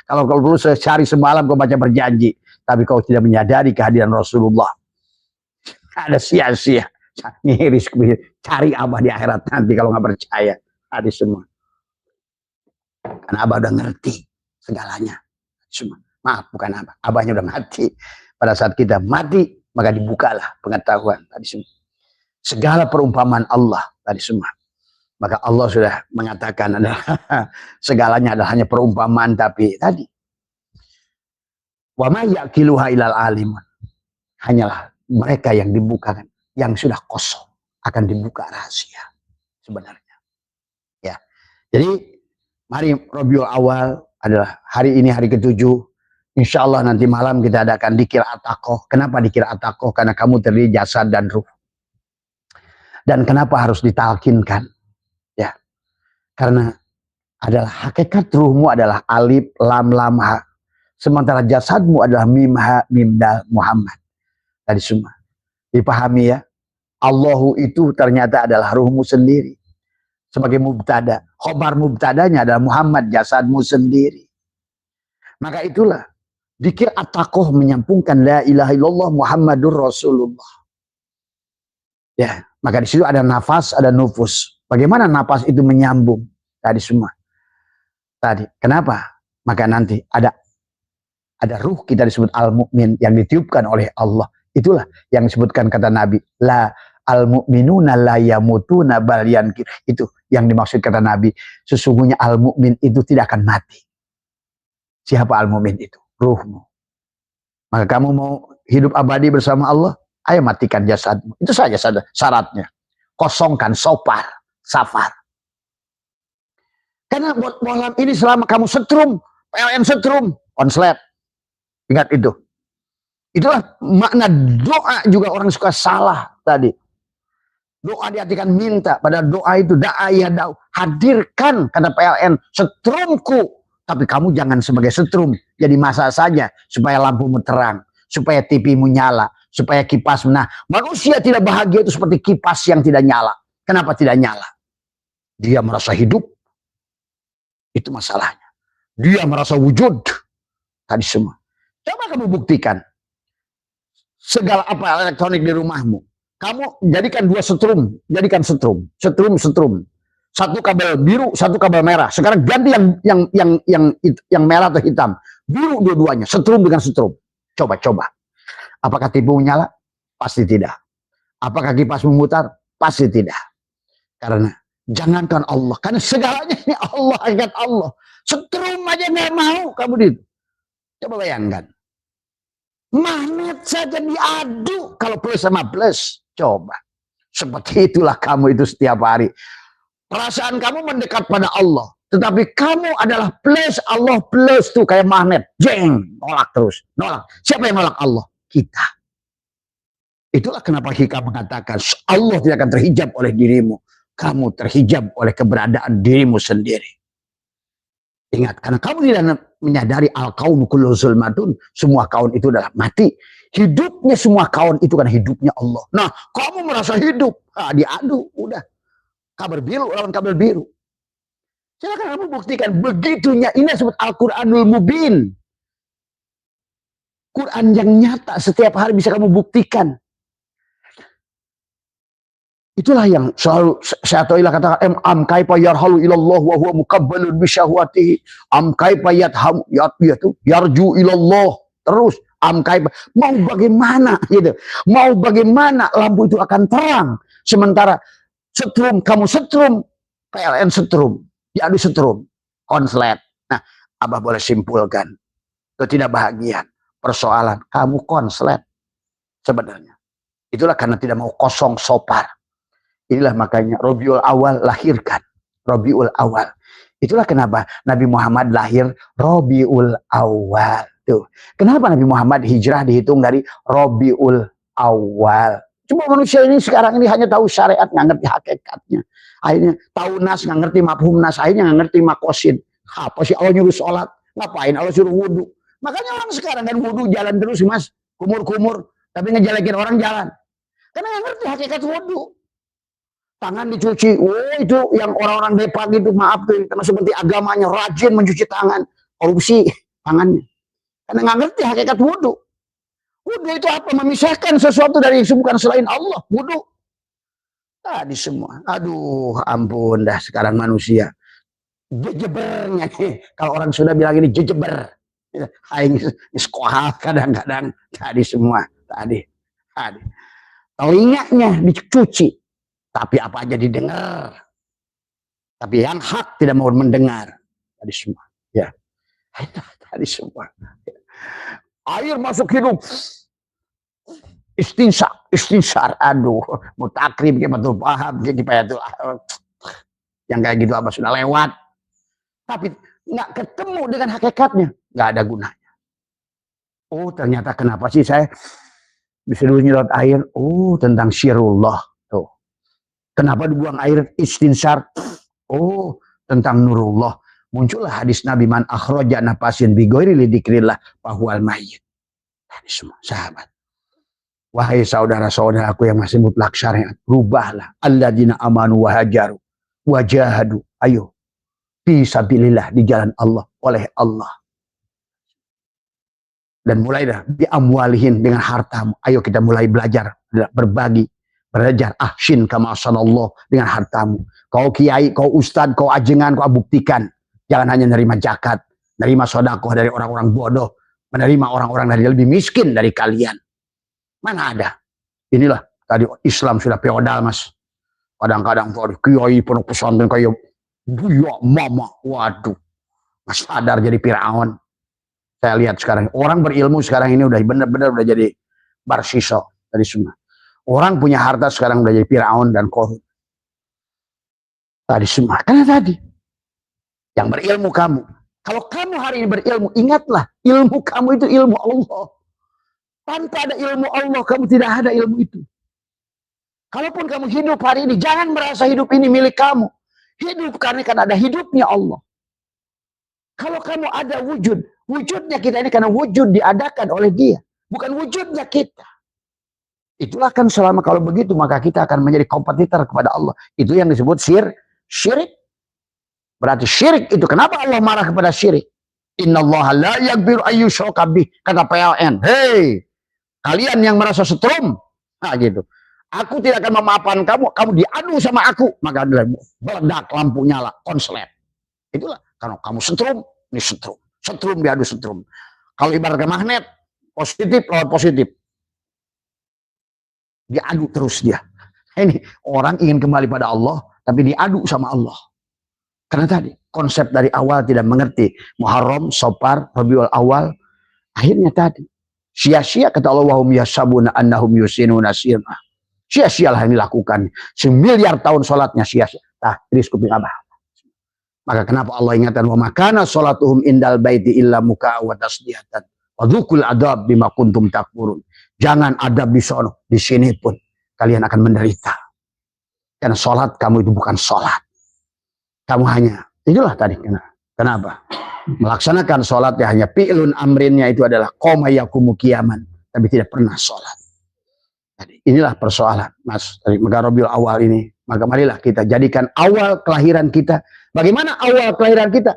Kalau perlu saya cari semalam kau baca berjanji, tapi kau tidak menyadari kehadiran Rasulullah. Ada sia-sia, miris, cari Abah di akhirat nanti kalau nggak percaya. Ada semua. Karena Abah udah ngerti segalanya. Semua. Maaf, bukan Abah. Abahnya udah mati. Pada saat kita mati, maka dibukalah pengetahuan. Tadi semua. Segala perumpamaan Allah tadi semua. Maka Allah sudah mengatakan adalah segalanya adalah hanya perumpamaan, tapi tadi wa may yaqiluha ilal alimun. Hanyalah mereka yang dibukakan, yang sudah kosong akan dibuka rahasia sebenarnya. Jadi mari Rabiul Awal adalah hari ini hari ke-7. Insya Allah nanti malam kita adakan dikir atakoh. Kenapa dikir atakoh? Karena kamu terdiri jasad dan ruh. Dan kenapa harus ditalkinkan? Ya, karena adalah hakikat ruhmu adalah alif lam lam ha. Sementara jasadmu adalah mim ha mim dal Muhammad. Tadi semua dipahami ya. Allahu itu ternyata adalah ruhmu sendiri. Sebagai mubtada, khobar mubtadanya adalah Muhammad, jasadmu sendiri. Maka itulah dikir at-taqoh menyambungkan la ilaha illallah Muhammadur Rasulullah. Ya, maka di situ ada nafas, ada nufus. Bagaimana nafas itu menyambung tadi semua. Tadi, kenapa? Maka nanti ada ruh kita disebut al-mu'min yang ditiupkan oleh Allah. Itulah yang disebutkan kata Nabi, la al-mu'minuna la yamutuna bal yankir. Itu yang dimaksud kata Nabi. Sesungguhnya al-mu'min itu tidak akan mati. Siapa al-mu'min itu? Ruhmu. Maka kamu mau hidup abadi bersama Allah, ayo matikan jasadmu. Itu saja syaratnya. Kosongkan safar. Karena buat malam ini selama kamu setrum, PLN setrum, konslet. Ingat itu. Itulah makna doa juga orang suka salah tadi. Doa diartikan minta, pada doa itu da'a ya da'u, hadirkan kata PLN setrumku, tapi kamu jangan sebagai setrum, jadi masa saja supaya lampumu terang, supaya TV-mu nyala, supaya kipas. Nah, manusia tidak bahagia itu seperti kipas yang tidak nyala. Kenapa tidak nyala? Dia merasa hidup, itu masalahnya. Dia merasa wujud, tadi semua. Coba kamu buktikan segala apa elektronik di rumahmu. Kamu jadikan dua setrum, jadikan setrum. Satu kabel biru, satu kabel merah. Sekarang ganti yang merah atau hitam. Biru dua-duanya, setrum dengan setrum. Coba. Apakah TV nyala? Pasti tidak. Apakah kipas memutar? Pasti tidak. Karena jangankan Allah, karena segalanya ini Allah, ingat Allah. Setrum aja nggak mau kamu itu. Coba bayangkan. Magnet saja diadu kalau plus sama plus. Coba. Seperti itulah kamu itu setiap hari. Perasaan kamu mendekat pada Allah. Tetapi kamu adalah plus, Allah plus tuh kayak magnet. Jeng, nolak terus. Nolak. Siapa yang nolak Allah? Kita. Itulah kenapa Hikam mengatakan Allah tidak akan terhijab oleh dirimu. Kamu terhijab oleh keberadaan dirimu sendiri. Ingat, karena kamu tidak menyadari al-kaunu kullu zulmatun, semua kaun itu adalah mati. Hidupnya semua kaun itu kan hidupnya Allah. Nah, kamu merasa hidup, diadu, udah. Kabar biru lawan kabar biru. Silakan kamu buktikan begitunya. Ini disebut Al-Qur'anul Mubin. Quran yang nyata setiap hari bisa kamu buktikan. Itulah yang selalu saya tahuilah katakan am kaifa yarhalu ilallah wa huwa muqabbalun bi syahwatihi am kaifa yatham yarju ilallah. Terus am kaifa, mau bagaimana gitu. Mau bagaimana lampu itu akan terang sementara setrum kamu setrum, PLN setrum, diadu setrum, konslet. Nah, Abah boleh simpulkan ketidakbahagiaan persoalan kamu konslet sebenarnya. Itulah karena tidak mau kosong sopar. Inilah makanya Rabiul Awal lahirkan. Rabiul Awal. Itulah kenapa Nabi Muhammad lahir Rabiul Awal. Tuh. Kenapa Nabi Muhammad hijrah dihitung dari Rabiul Awal. Cuma manusia ini sekarang ini hanya tahu syariat, nggak ngerti hakikatnya. Akhirnya tahu nas, nggak ngerti mafhum nas. Akhirnya nggak ngerti makosid. Apa sih Allah nyuruh sholat? Ngapain Allah suruh wudhu? Makanya orang sekarang kan wudhu jalan terus mas. Kumur-kumur. Tapi ngejelekin orang jalan. Karena nggak ngerti hakikat wudhu. Tangan dicuci, itu yang orang-orang Depok gitu, maaf tuh, karena seperti agamanya rajin mencuci tangan, korupsi tangannya, karena nggak ngerti hakikat wudhu. Wudhu itu apa? Memisahkan sesuatu dari yang bukan selain Allah. Wudhu tadi semua, aduh ampun dah sekarang manusia jejebernya nih. Kalau orang sudah bilang ini jejeber, aing sekolah kadang-kadang tadi semua tadi telinganya dicuci. Tapi apa aja didengar. Tapi yang hak tidak mau mendengar. Tadi semua. Ya. Tadi semua. Air masuk hidung. Istinsar. Aduh. Mutakrib. Betul paham. Jadi itu. Yang kayak gitu apa sudah lewat. Tapi nggak ketemu dengan hakikatnya, nggak ada gunanya. Oh ternyata kenapa sih saya disuruh nyedot air? Oh tentang syirullah. Tuh. Kenapa dibuang air istinsar? Oh tentang nurullah. Muncullah hadis Nabi man akhraja nafasin bi ghairi lidikrillah fahuwal mayyit. Ini semua sahabat. Wahai saudara-saudaraku yang masih mutlak syariat, rubahlah alladzina amanu wa hajaru wa jahadu. Ayo fisabilillah di jalan Allah oleh Allah. Dan mulailah bi amwalihin dengan hartamu. Ayo kita mulai belajar, berbagi, belajar ahsin kama sanallah dengan hartamu. Kau kiai, kau ustad, kau ajengan, kau buktikan. Jangan hanya menerima zakat, menerima sedekah dari orang-orang bodoh, menerima orang-orang dari lebih miskin dari kalian. Mana ada? Inilah tadi Islam sudah feodal, Mas. Kadang-kadang kiai penuh pesantren kayak buya mama, waduh. Mas sadar jadi Firaun. Saya lihat sekarang orang berilmu sekarang ini udah benar-benar udah jadi barsiso dari semua. Orang punya harta sekarang udah jadi Firaun dan korup. Tadi semua. Karena tadi yang berilmu kamu. Kalau kamu hari ini berilmu, ingatlah ilmu kamu itu ilmu Allah. Tanpa ada ilmu Allah, kamu tidak ada ilmu itu. Kalaupun kamu hidup hari ini, jangan merasa hidup ini milik kamu. Hidup karena kan ada hidupnya Allah. Kalau kamu ada wujud, wujudnya kita ini karena wujud diadakan oleh dia. Bukan wujudnya kita. Itulah kan selama kalau begitu, maka kita akan menjadi kompetitor kepada Allah. Itu yang disebut syirik. Berarti syirik itu, kenapa Allah marah kepada syirik? Innallaha la yaghfiru ayyushraka bih, kata PLN. Hei, kalian yang merasa setrum, nah gitu. Aku tidak akan memaafkan kamu, kamu diadu sama aku. Maka meledak lampu nyala, konslet. Itulah. Karena kamu setrum, ini setrum. Setrum diadu setrum. Kalau ibaratnya magnet, positif lawan positif. Diadu terus dia. Ini orang ingin kembali pada Allah, tapi diadu sama Allah. Karena tadi, konsep dari awal tidak mengerti. Muharram, Safar, Rabiul Awal. Akhirnya tadi, sia-sia kata Allah, wahum yasabuna annahum yusinuna sirna. Sia-sialah yang dilakukan. 1.000.000 tahun sholatnya sia-sia. Nah, iris kuping abah. Maka kenapa Allah ingatkan wa makana sholatuhum indal baiti illa muka wa tasdihatan wa dzukul adab bima kuntum takfurun. Jangan adab di sono, di sini pun kalian akan menderita. Karena sholat kamu itu bukan sholat. Kamu hanya, itulah tadi. Kenapa? Melaksanakan sholat ya hanya fi'lun amrinnya itu adalah qoma yakumu qiyaman, tapi tidak pernah sholat. Jadi inilah persoalan, Mas. Dari Rabiul Awal ini, maka marilah kita jadikan awal kelahiran kita. Bagaimana awal kelahiran kita?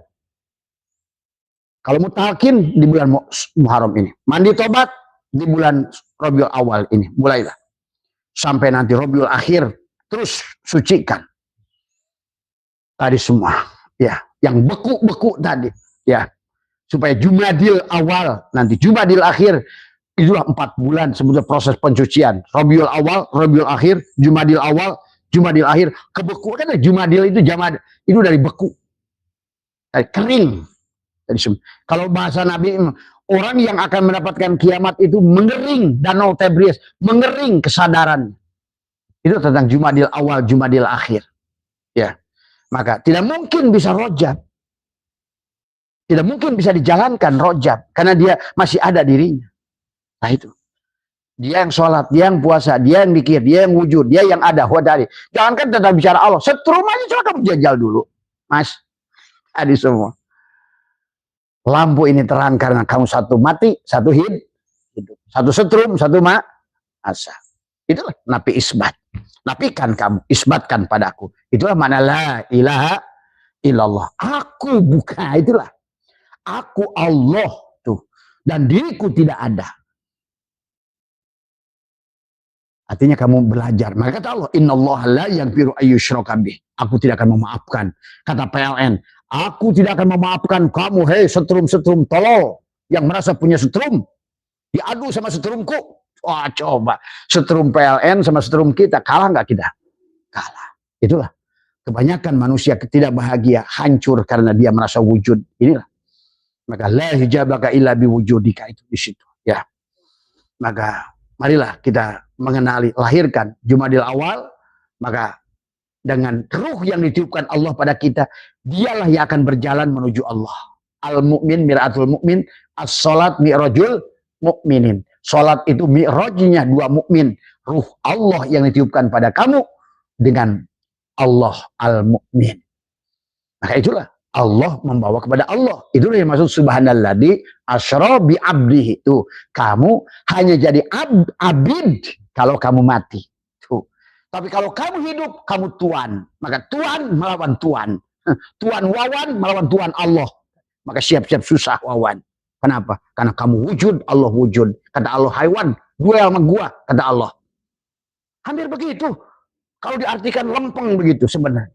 Kalau mutakin di bulan Muharram ini, mandi tobat di bulan Rabiul Awal ini, mulailah sampai nanti Rabiul Akhir, terus sucikan tadi semua, ya, yang beku-beku tadi, ya, supaya Jumadil Awal nanti, Jumadil Akhir, itulah 4 bulan sebetulnya proses pencucian. Rabiul Awal, Rabiul Akhir, Jumadil Awal, Jumadil Akhir, kebeku kan Jumadil itu itu dari beku, dari kering. Kalau bahasa Nabi, orang yang akan mendapatkan kiamat itu mengering danau Tigris, mengering kesadaran. Itu tentang Jumadil Awal, Jumadil Akhir. Ya, maka tidak mungkin bisa rojab, tidak mungkin bisa dijalankan rojab karena dia masih ada dirinya. Nah itu. Dia yang sholat, dia yang puasa, dia yang zikir, dia yang wujud, dia yang ada. Wadari. Jangankan tentang bicara Allah, setrum aja coba kamu jajal dulu, Mas. Adi semua. Lampu ini terang karena kamu satu mati, satu hidup. Satu setrum, satu asa. Itulah napi isbat. Napikan kamu, isbatkan padaku. Itulah mana la ilaha illallah. Aku bukan, itulah. Aku Allah tuh. Dan diriku tidak ada. Artinya kamu belajar. Maka kata Allah, innallaha la yaghfiru ayyushraka bih. Aku tidak akan memaafkan. Kata PLN, aku tidak akan memaafkan kamu, hei setrum-setrum tolol yang merasa punya setrum. Diadu sama setrumku. Wah, coba. Setrum PLN sama setrum kita, kalah nggak kita? Kalah. Itulah. Kebanyakan manusia tidak bahagia, hancur karena dia merasa wujud. Inilah. Maka la hijabaka illa biwujudika, itu di situ, ya. Maka marilah kita mengenali, lahirkan Jumadil Awal, maka dengan ruh yang ditiupkan Allah pada kita, dialah yang akan berjalan menuju Allah. Al-mu'min mir'atul mu'min, as-salat mi'rajul mu'minin. Salat itu mi'rajnya dua mukmin. Ruh Allah yang ditiupkan pada kamu dengan Allah al-mu'min. Maka itulah Allah membawa kepada Allah. Itulah yang maksud subhanalladzi asyra bi abdihi. Itu kamu hanya jadi abid kalau kamu mati. Tuh. Tapi kalau kamu hidup, kamu tuan. Maka tuan melawan tuan. Tuan Wawan melawan Tuhan Allah. Maka siap-siap susah Wawan. Kenapa? Karena kamu wujud, Allah wujud. Kata Allah, haiwan, duel sama gua, kata Allah. Hampir begitu. Kalau diartikan lempeng begitu sebenarnya.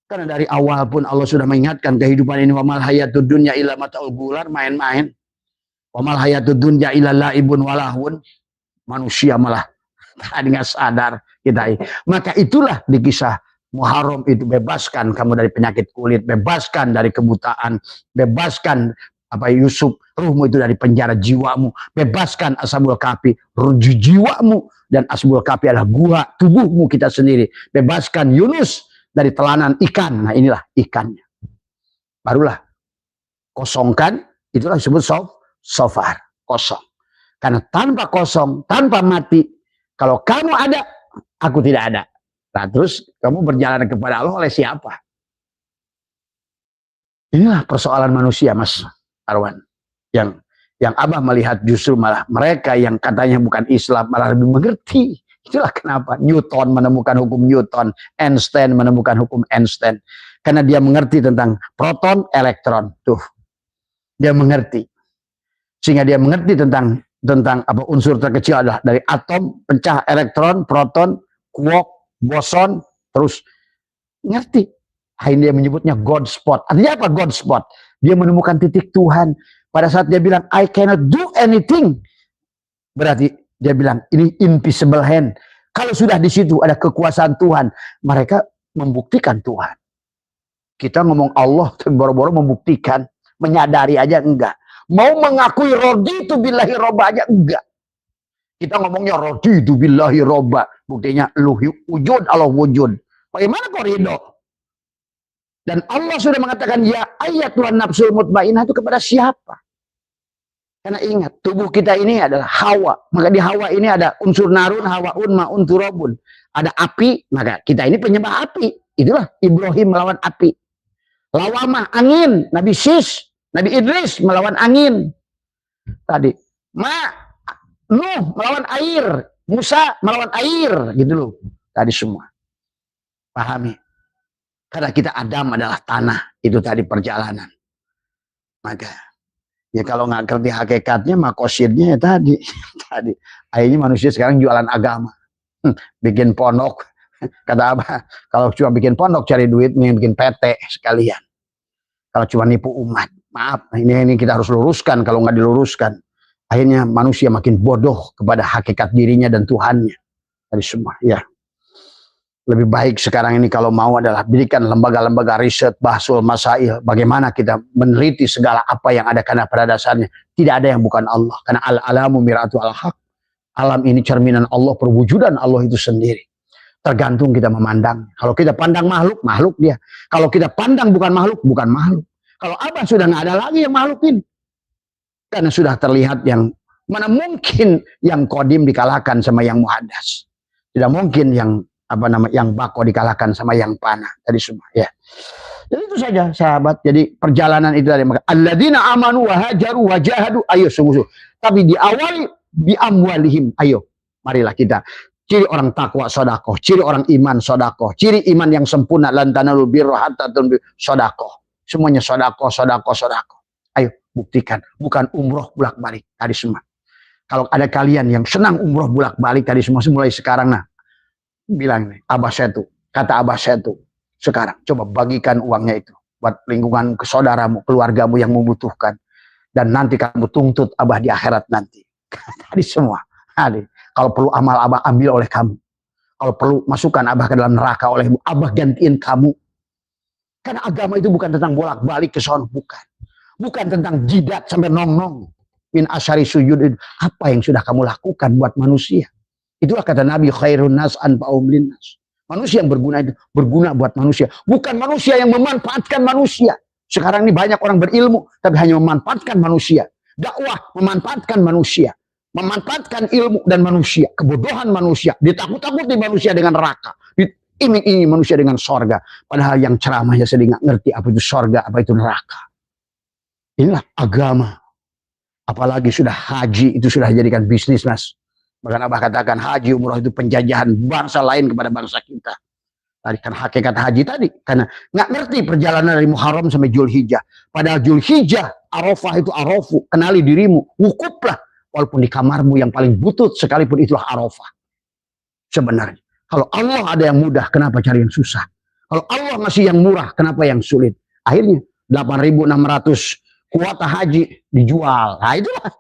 Karena dari awal pun Allah sudah mengingatkan kehidupan ini, wa mal hayatud dunya illa mata'ul ghurur, main-main. Wa mal hayatud dunya illa laibun walahun. Manusia malah tadi nggak sadar kita. Maka itulah di kisah Muharram itu, bebaskan kamu dari penyakit kulit, bebaskan dari kebutaan, bebaskan Yusuf, ruhmu itu dari penjara jiwamu, bebaskan Ashabul Kahfi, jiwamu, dan Ashabul Kahfi adalah gua tubuhmu kita sendiri, bebaskan Yunus dari telanan ikan. Nah inilah ikannya, barulah kosongkan, itulah disebut sofar, kosong. Karena tanpa kosong, tanpa mati, kalau kamu ada, aku tidak ada. Nah, terus kamu berjalan kepada Allah oleh siapa? Inilah persoalan manusia, Mas Arwan. Yang Abah melihat justru malah mereka yang katanya bukan Islam malah lebih mengerti. Itulah kenapa Newton menemukan hukum Newton, Einstein menemukan hukum Einstein. Karena dia mengerti tentang proton, elektron. Tuh, dia mengerti. Sehingga dia mengerti tentang unsur terkecil adalah dari atom, pecah elektron, proton, quark, boson, terus ngerti. Akhirnya dia menyebutnya God spot. Artinya apa God spot? Dia menemukan titik Tuhan. Pada saat dia bilang I cannot do anything, berarti dia bilang ini invisible hand. Kalau sudah di situ ada kekuasaan Tuhan, mereka membuktikan Tuhan. Kita ngomong Allah boro-boro membuktikan, menyadari aja enggak. Mau mengakui raditu billahi robba aja enggak. Kita ngomongnya raditu billahi robba, buktinya lu wujud, Allah wujud. Bagaimana kau ridho? Dan Allah sudah mengatakan ya ayat Tuhan nafsul mutmainnah itu kepada siapa? Karena ingat, tubuh kita ini adalah hawa. Maka di hawa ini ada unsur narun, hawaun, ma'un, turabun. Ada api, maka kita ini penyembah api. Itulah Ibrahim melawan api. Lawamah, angin. Nabi Sis, Nabi Idris melawan angin. Tadi. Nuh melawan air. Musa melawan air. Gitu loh. Tadi semua. Pahami. Karena kita Adam adalah tanah. Itu tadi perjalanan. Maka ya kalau nggak ngerti hakikatnya, makosirnya ya tadi. Tadi. Akhirnya manusia sekarang jualan agama. Bikin pondok. Kata Abah, kalau cuma bikin pondok cari duit, nih bikin PT sekalian. Kalau cuma nipu umat. Maaf, ini kita harus luruskan. Kalau nggak diluruskan, akhirnya manusia makin bodoh kepada hakikat dirinya dan Tuhannya. Dari semua, ya. Lebih baik sekarang ini kalau mau adalah berikan lembaga-lembaga riset, bahsul, masail. Bagaimana kita meneliti segala apa yang ada, karena pada dasarnya tidak ada yang bukan Allah. Karena al-alamu mir'atu al-haq. Alam ini cerminan Allah, perwujudan Allah itu sendiri. Tergantung kita memandang. Kalau kita pandang makhluk, makhluk dia. Kalau kita pandang bukan makhluk, bukan makhluk. Kalau Abah sudah nggak ada lagi yang makhlukin. Karena sudah terlihat yang mana mungkin yang kodim dikalahkan sama yang muhadas. Tidak mungkin yang yang bako dikalahkan sama yang panah. Tadi semua ya. Jadi itu saja sahabat. Jadi perjalanan itu dari maka alladzina amanu wa hajaru wa jahadu. Ayo sungguh-sungguh. Tapi diawali bi amwalihim. Ayo marilah kita. Ciri orang takwa sodakoh, ciri orang iman sodakoh, ciri iman yang sempurna lantanalul birra hatta tunbi sodakoh. Semuanya sodakoh, sodakoh, sodakoh. Ayo buktikan, bukan umroh bolak-balik tadi semua. Kalau ada kalian yang senang umroh bolak-balik tadi semua, mulai sekarang nah, bilang nih, Abah Setu, kata Abah Setu, sekarang coba bagikan uangnya itu buat lingkungan ke saudaramu, keluargamu yang membutuhkan, dan nanti kamu tuntut Abah di akhirat nanti. Tadi semua, tadi. Kalau perlu amal Abah ambil oleh kamu. Kalau perlu masukkan Abah ke dalam neraka oleh Abah gantiin kamu. Karena agama itu bukan tentang bolak-balik ke sono, bukan. Bukan tentang jidat sampai nong-nong. Min asyari sujud. Apa yang sudah kamu lakukan buat manusia? Itulah kata Nabi khairun nas anfa'um linnas. Manusia yang berguna itu berguna buat manusia, bukan manusia yang memanfaatkan manusia. Sekarang ini banyak orang berilmu tapi hanya memanfaatkan manusia. Dakwah memanfaatkan manusia, memanfaatkan ilmu dan manusia, kebodohan manusia, ditakut-takuti manusia dengan neraka, diiming-imingi manusia dengan sorga. Padahal yang ceramahnya sedang nggak ngerti apa itu sorga, apa itu neraka. Inilah agama. Apalagi sudah haji itu sudah jadikan bisnis, Mas. Bahkan Abah katakan haji umroh itu penjajahan bangsa lain kepada bangsa kita. Tadi kan hakikat haji tadi, karena nggak ngerti perjalanan dari Muharram sampai Zulhijjah. Padahal Zulhijjah, Arafah itu Arafu, kenali dirimu, wukuflah. Walaupun di kamarmu yang paling butut sekalipun itulah Arafah. Sebenarnya, kalau Allah ada yang mudah, kenapa cari yang susah? Kalau Allah masih yang murah, kenapa yang sulit? Akhirnya 8.600 kuota haji dijual. Nah itulah,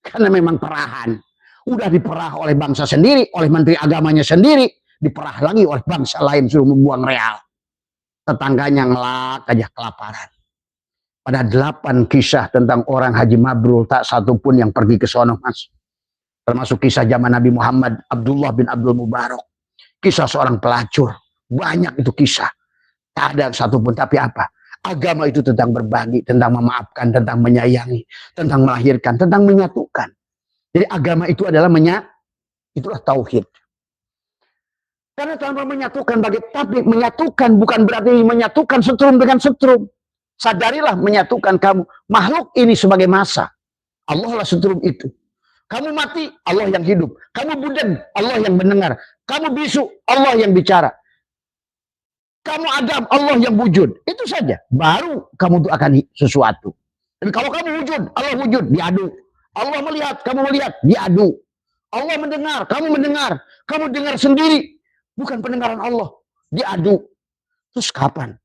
karena memang perahan. Udah diperah oleh bangsa sendiri, oleh menteri agamanya sendiri, diperah lagi oleh bangsa lain suruh membuang real. Tetangganya ngelak aja kelaparan. Pada 8 kisah tentang orang haji mabrur, tak satu pun yang pergi ke sono, Mas. Termasuk kisah zaman Nabi Muhammad, Abdullah bin Abdul Mubarak. Kisah seorang pelacur. Banyak itu kisah. Tak ada satupun, tapi apa? Agama itu tentang berbagi, tentang memaafkan, tentang menyayangi, tentang melahirkan, tentang menyatukan. Jadi agama itu adalah itulah tauhid. Karena tanpa menyatukan tapi menyatukan bukan berarti menyatukan setrum dengan setrum. Sadarilah menyatukan kamu. Makhluk ini sebagai massa. Allah lah setrum itu. Kamu mati, Allah yang hidup. Kamu budak, Allah yang mendengar. Kamu bisu, Allah yang bicara. Kamu Adam, Allah yang wujud. Itu saja. Baru kamu tuh akan sesuatu. Dan kalau kamu wujud, Allah wujud, diadu. Allah melihat, kamu melihat, diadu. Allah mendengar, kamu mendengar. Kamu dengar sendiri. Bukan pendengaran Allah. Diadu. Terus kapan?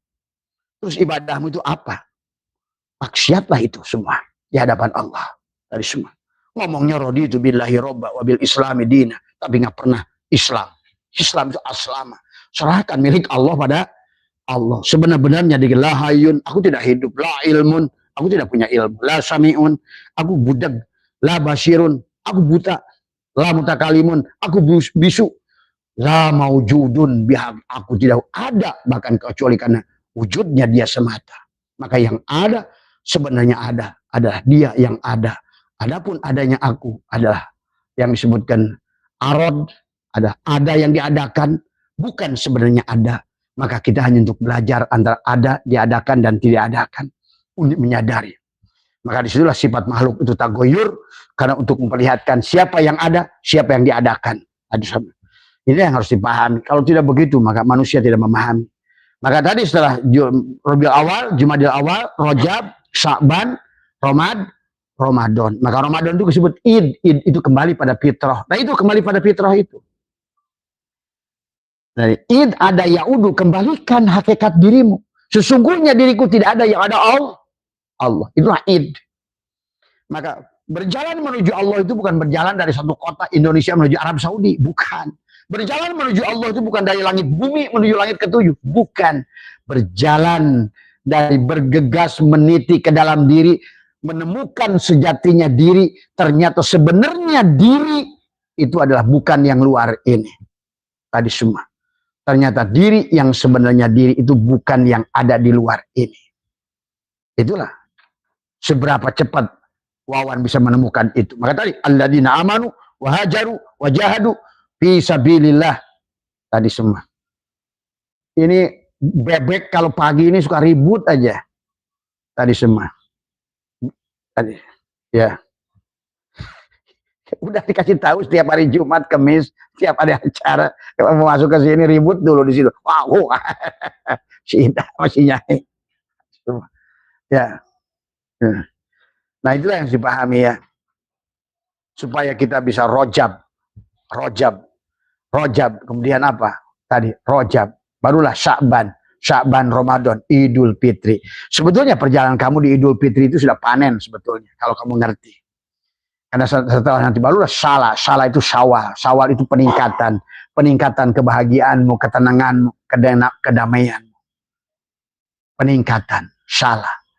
Terus ibadahmu itu apa? Maksiatlah itu semua. Di hadapan Allah. Dari semua. Ngomongnya raditu billahi robba wabil islami dina. Tapi nggak pernah Islam. Islam itu aslama. Serahkan milik Allah pada Allah. Sebenar-benarnya la hayun. Aku tidak hidup. La ilmun. Aku tidak punya ilmu. La sami'un. Aku budak. La basirun. Aku buta. La mutakalimun. Aku bisu. La maujudun bihaq. Aku tidak ada. Bahkan kecuali karena wujudnya dia semata. Maka yang ada sebenarnya ada. Adalah dia yang ada. Adapun adanya aku adalah yang disebutkan arad. Ada yang diadakan. Bukan sebenarnya ada. Maka kita hanya untuk belajar antara ada, diadakan, dan tidak adakan. Untuk menyadari. Maka disitulah sifat makhluk itu tagoyur. Karena untuk memperlihatkan siapa yang ada, siapa yang diadakan. Ini yang harus dipahami. Kalau tidak begitu, maka manusia tidak memahami. Maka tadi setelah Rabiul Awal, Jumadil Awal, Rajab, Sya'ban, Ramadan. Maka Ramadan itu disebut Id. Id itu kembali pada fitrah. Nah itu kembali pada fitrah itu. Dari id ada yaudu, kembalikan hakikat dirimu. Sesungguhnya diriku tidak ada, yang ada Allah. Itulah id. Maka berjalan menuju Allah itu bukan berjalan dari satu kota Indonesia menuju Arab Saudi. Bukan. Berjalan menuju Allah itu bukan dari langit bumi menuju langit ketujuh. Bukan. Berjalan dari bergegas meniti ke dalam diri. Menemukan sejatinya diri. Ternyata sebenarnya diri itu adalah bukan yang luar ini. Tadi semua. Ternyata diri yang sebenarnya diri itu bukan yang ada di luar ini. Itulah seberapa cepat Wawan bisa menemukan itu. Maka tadi alladzina amanu wa hajaru wa jahadu fi sabilillah. Tadi semua. Ini bebek kalau pagi ini suka ribut aja. Tadi semua. Tadi ya. Udah dikasih tahu setiap hari Jumat, Kamis, setiap ada acara, kalau mau masuk ke sini ribut dulu di situ. Wow, si Indah masih Nyai. Ya. Nah itulah yang dipahami ya. Supaya kita bisa rojab. Kemudian apa? Tadi rojab. Barulah Sya'ban, Ramadan, Idul Fitri. Sebetulnya perjalanan kamu di Idul Fitri itu sudah panen sebetulnya. Kalau kamu ngerti. Karena setelah nanti barulah Salah itu Syawal. Syawal itu peningkatan. Peningkatan kebahagiaanmu, ketenanganmu, kedamaianmu. Peningkatan.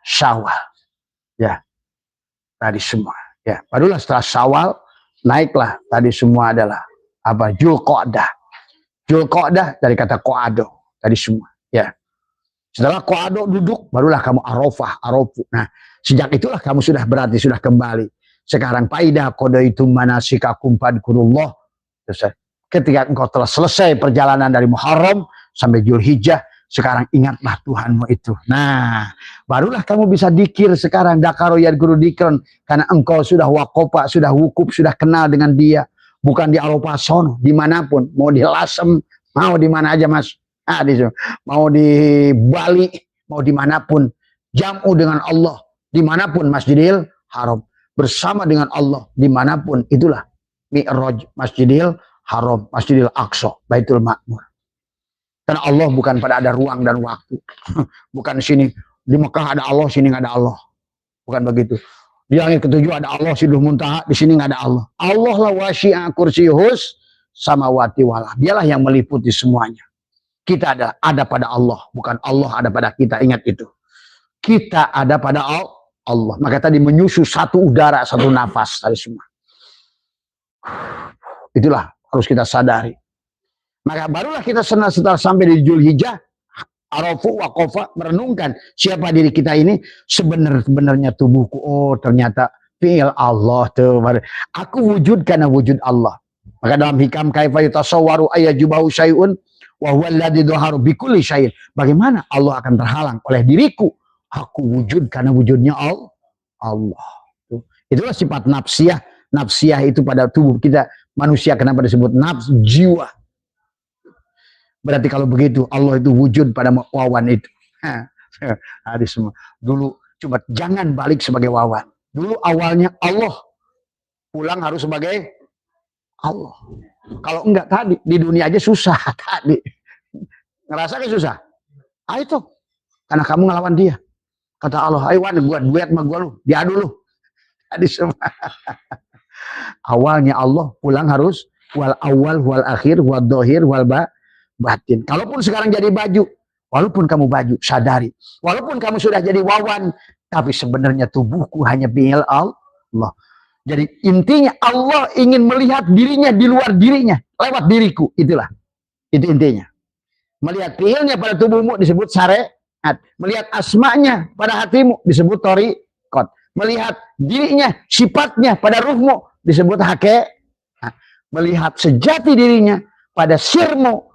Syawal. Ya. Tadi semua. Ya. Barulah setelah Syawal, naiklah. Tadi semua adalah apa? Dzulqa'dah. Zulqa'dah dari kata qa'ado tadi semua. Ya. Setelah qa'ado duduk, barulah kamu arafah, arafu. Nah, sejak itulah kamu sudah berarti sudah kembali. Sekarang faida qadaitum manasikakum fadkurullah. Ketika engkau telah selesai perjalanan dari Muharram sampai Dzulhijjah, sekarang ingatlah Tuhanmu itu. Nah, barulah kamu bisa dikir sekarang, dakaro yadguru dikron, karena engkau sudah wakofa, sudah wukuf, sudah kenal dengan dia. Bukan di Arafah sono, dimanapun, mau di Lasem, mau di mana aja mas, mau di Bali, mau dimanapun, jamu dengan Allah, dimanapun Masjidil Haram, bersama dengan Allah, dimanapun, itulah Mi'raj Masjidil Haram, Masjidil Aqsa, Baitul Ma'mur. Karena Allah bukan pada ada ruang dan waktu. Bukan sini, di Mekah ada Allah, sini nggak ada Allah. Bukan begitu. Di langit ketujuh ada Allah, Sidrul Muntaha, di sini nggak ada Allah. Allah lah wasi'a kursiyuhus samawati wal ardh. Dialah yang meliputi semuanya. Kita ada pada Allah, bukan Allah ada pada kita. Ingat itu. Kita ada pada Allah. Maka tadi menyusu satu udara, satu nafas tadi semua. Itulah harus kita sadari. Maka barulah kita setelah sampai di Dzulhijjah, arafu waqafa, merenungkan siapa diri kita ini, sebenarnya tubuhku. Oh, ternyata fi'il Allah tuh. Aku wujud karena wujud Allah. Maka dalam hikam kaifa yatasawwaru ayyajubahu syai'un wa huwa alladzi dhaharu bi kulli syai'in. Bagaimana Allah akan terhalang oleh diriku? Aku wujud karena wujudnya Allah. Itulah sifat nafsiyah. Nafsiyah itu pada tubuh kita manusia, kenapa disebut nafs, jiwa. Berarti kalau begitu Allah itu wujud pada wawan itu. Hadis semua. Dulu coba jangan balik sebagai wawan. Dulu awalnya Allah, pulang harus sebagai Allah. Kalau enggak tadi di dunia aja susah tadi. Ngerasa kan susah? Ah itu karena kamu ngelawan dia. Kata Allah, ayo Wan, gua duet sama gua lu, diadu lu. Hadis semua. Awalnya Allah, pulang harus wal awal wal akhir wal dohir wal batin. Kalaupun sekarang jadi baju, walaupun kamu baju, sadari. Walaupun kamu sudah jadi wawan, tapi sebenarnya tubuhku hanya fi'il Allah. Jadi intinya Allah ingin melihat dirinya di luar dirinya, lewat diriku. Itulah. Itu intinya. Melihat fi'ilnya pada tubuhmu disebut syariat. Melihat asma'nya pada hatimu disebut thariqat. Melihat dirinya, sifatnya pada ruhmu disebut hakikat. Melihat sejati dirinya pada sirmu,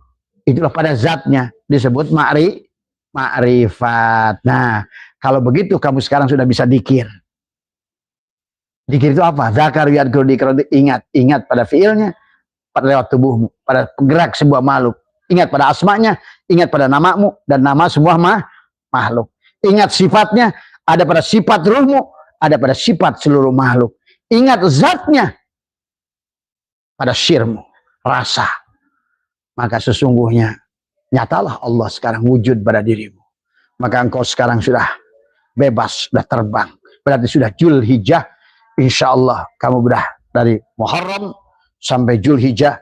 itulah pada zatnya disebut ma'rifat. Nah, kalau begitu kamu sekarang sudah bisa dikir. Dikir itu apa? Zakar yadkur dikir, ingat pada fiilnya, pada lewat tubuhmu, pada gerak sebuah makhluk. Ingat pada asmanya, ingat pada namamu dan nama sebuah makhluk. Ingat sifatnya, ada pada sifat ruhmu, ada pada sifat seluruh makhluk. Ingat zatnya pada sirmu, rasa. Maka sesungguhnya nyatalah Allah sekarang wujud pada dirimu. Maka engkau sekarang sudah bebas, sudah terbang. Berarti sudah Dzulhijjah. Insya Allah kamu sudah dari Muharram sampai Dzulhijjah.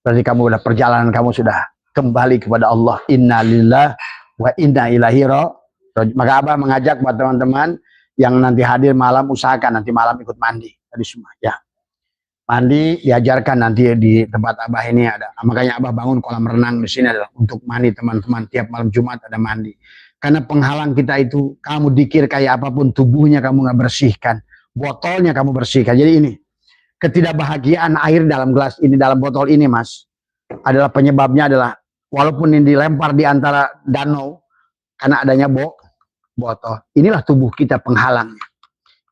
Berarti kamu sudah perjalanan, kamu sudah kembali kepada Allah. Inna lillahi wa inna ilaihi raji'un. Maka Abah mengajak buat teman-teman yang nanti hadir malam, usahakan nanti malam ikut mandi. Tadi semua ya. Mandi diajarkan nanti di tempat Abah ini ada. Makanya Abah bangun kolam renang di sini adalah untuk mandi teman-teman. Tiap malam Jumat ada mandi. Karena penghalang kita itu, kamu dikir kayak apapun tubuhnya kamu nggak bersihkan, botolnya kamu bersihkan. Jadi ini ketidakbahagiaan air dalam gelas ini, dalam botol ini mas, adalah penyebabnya adalah walaupun ini dilempar di antara danau karena adanya botol. Inilah tubuh kita penghalangnya.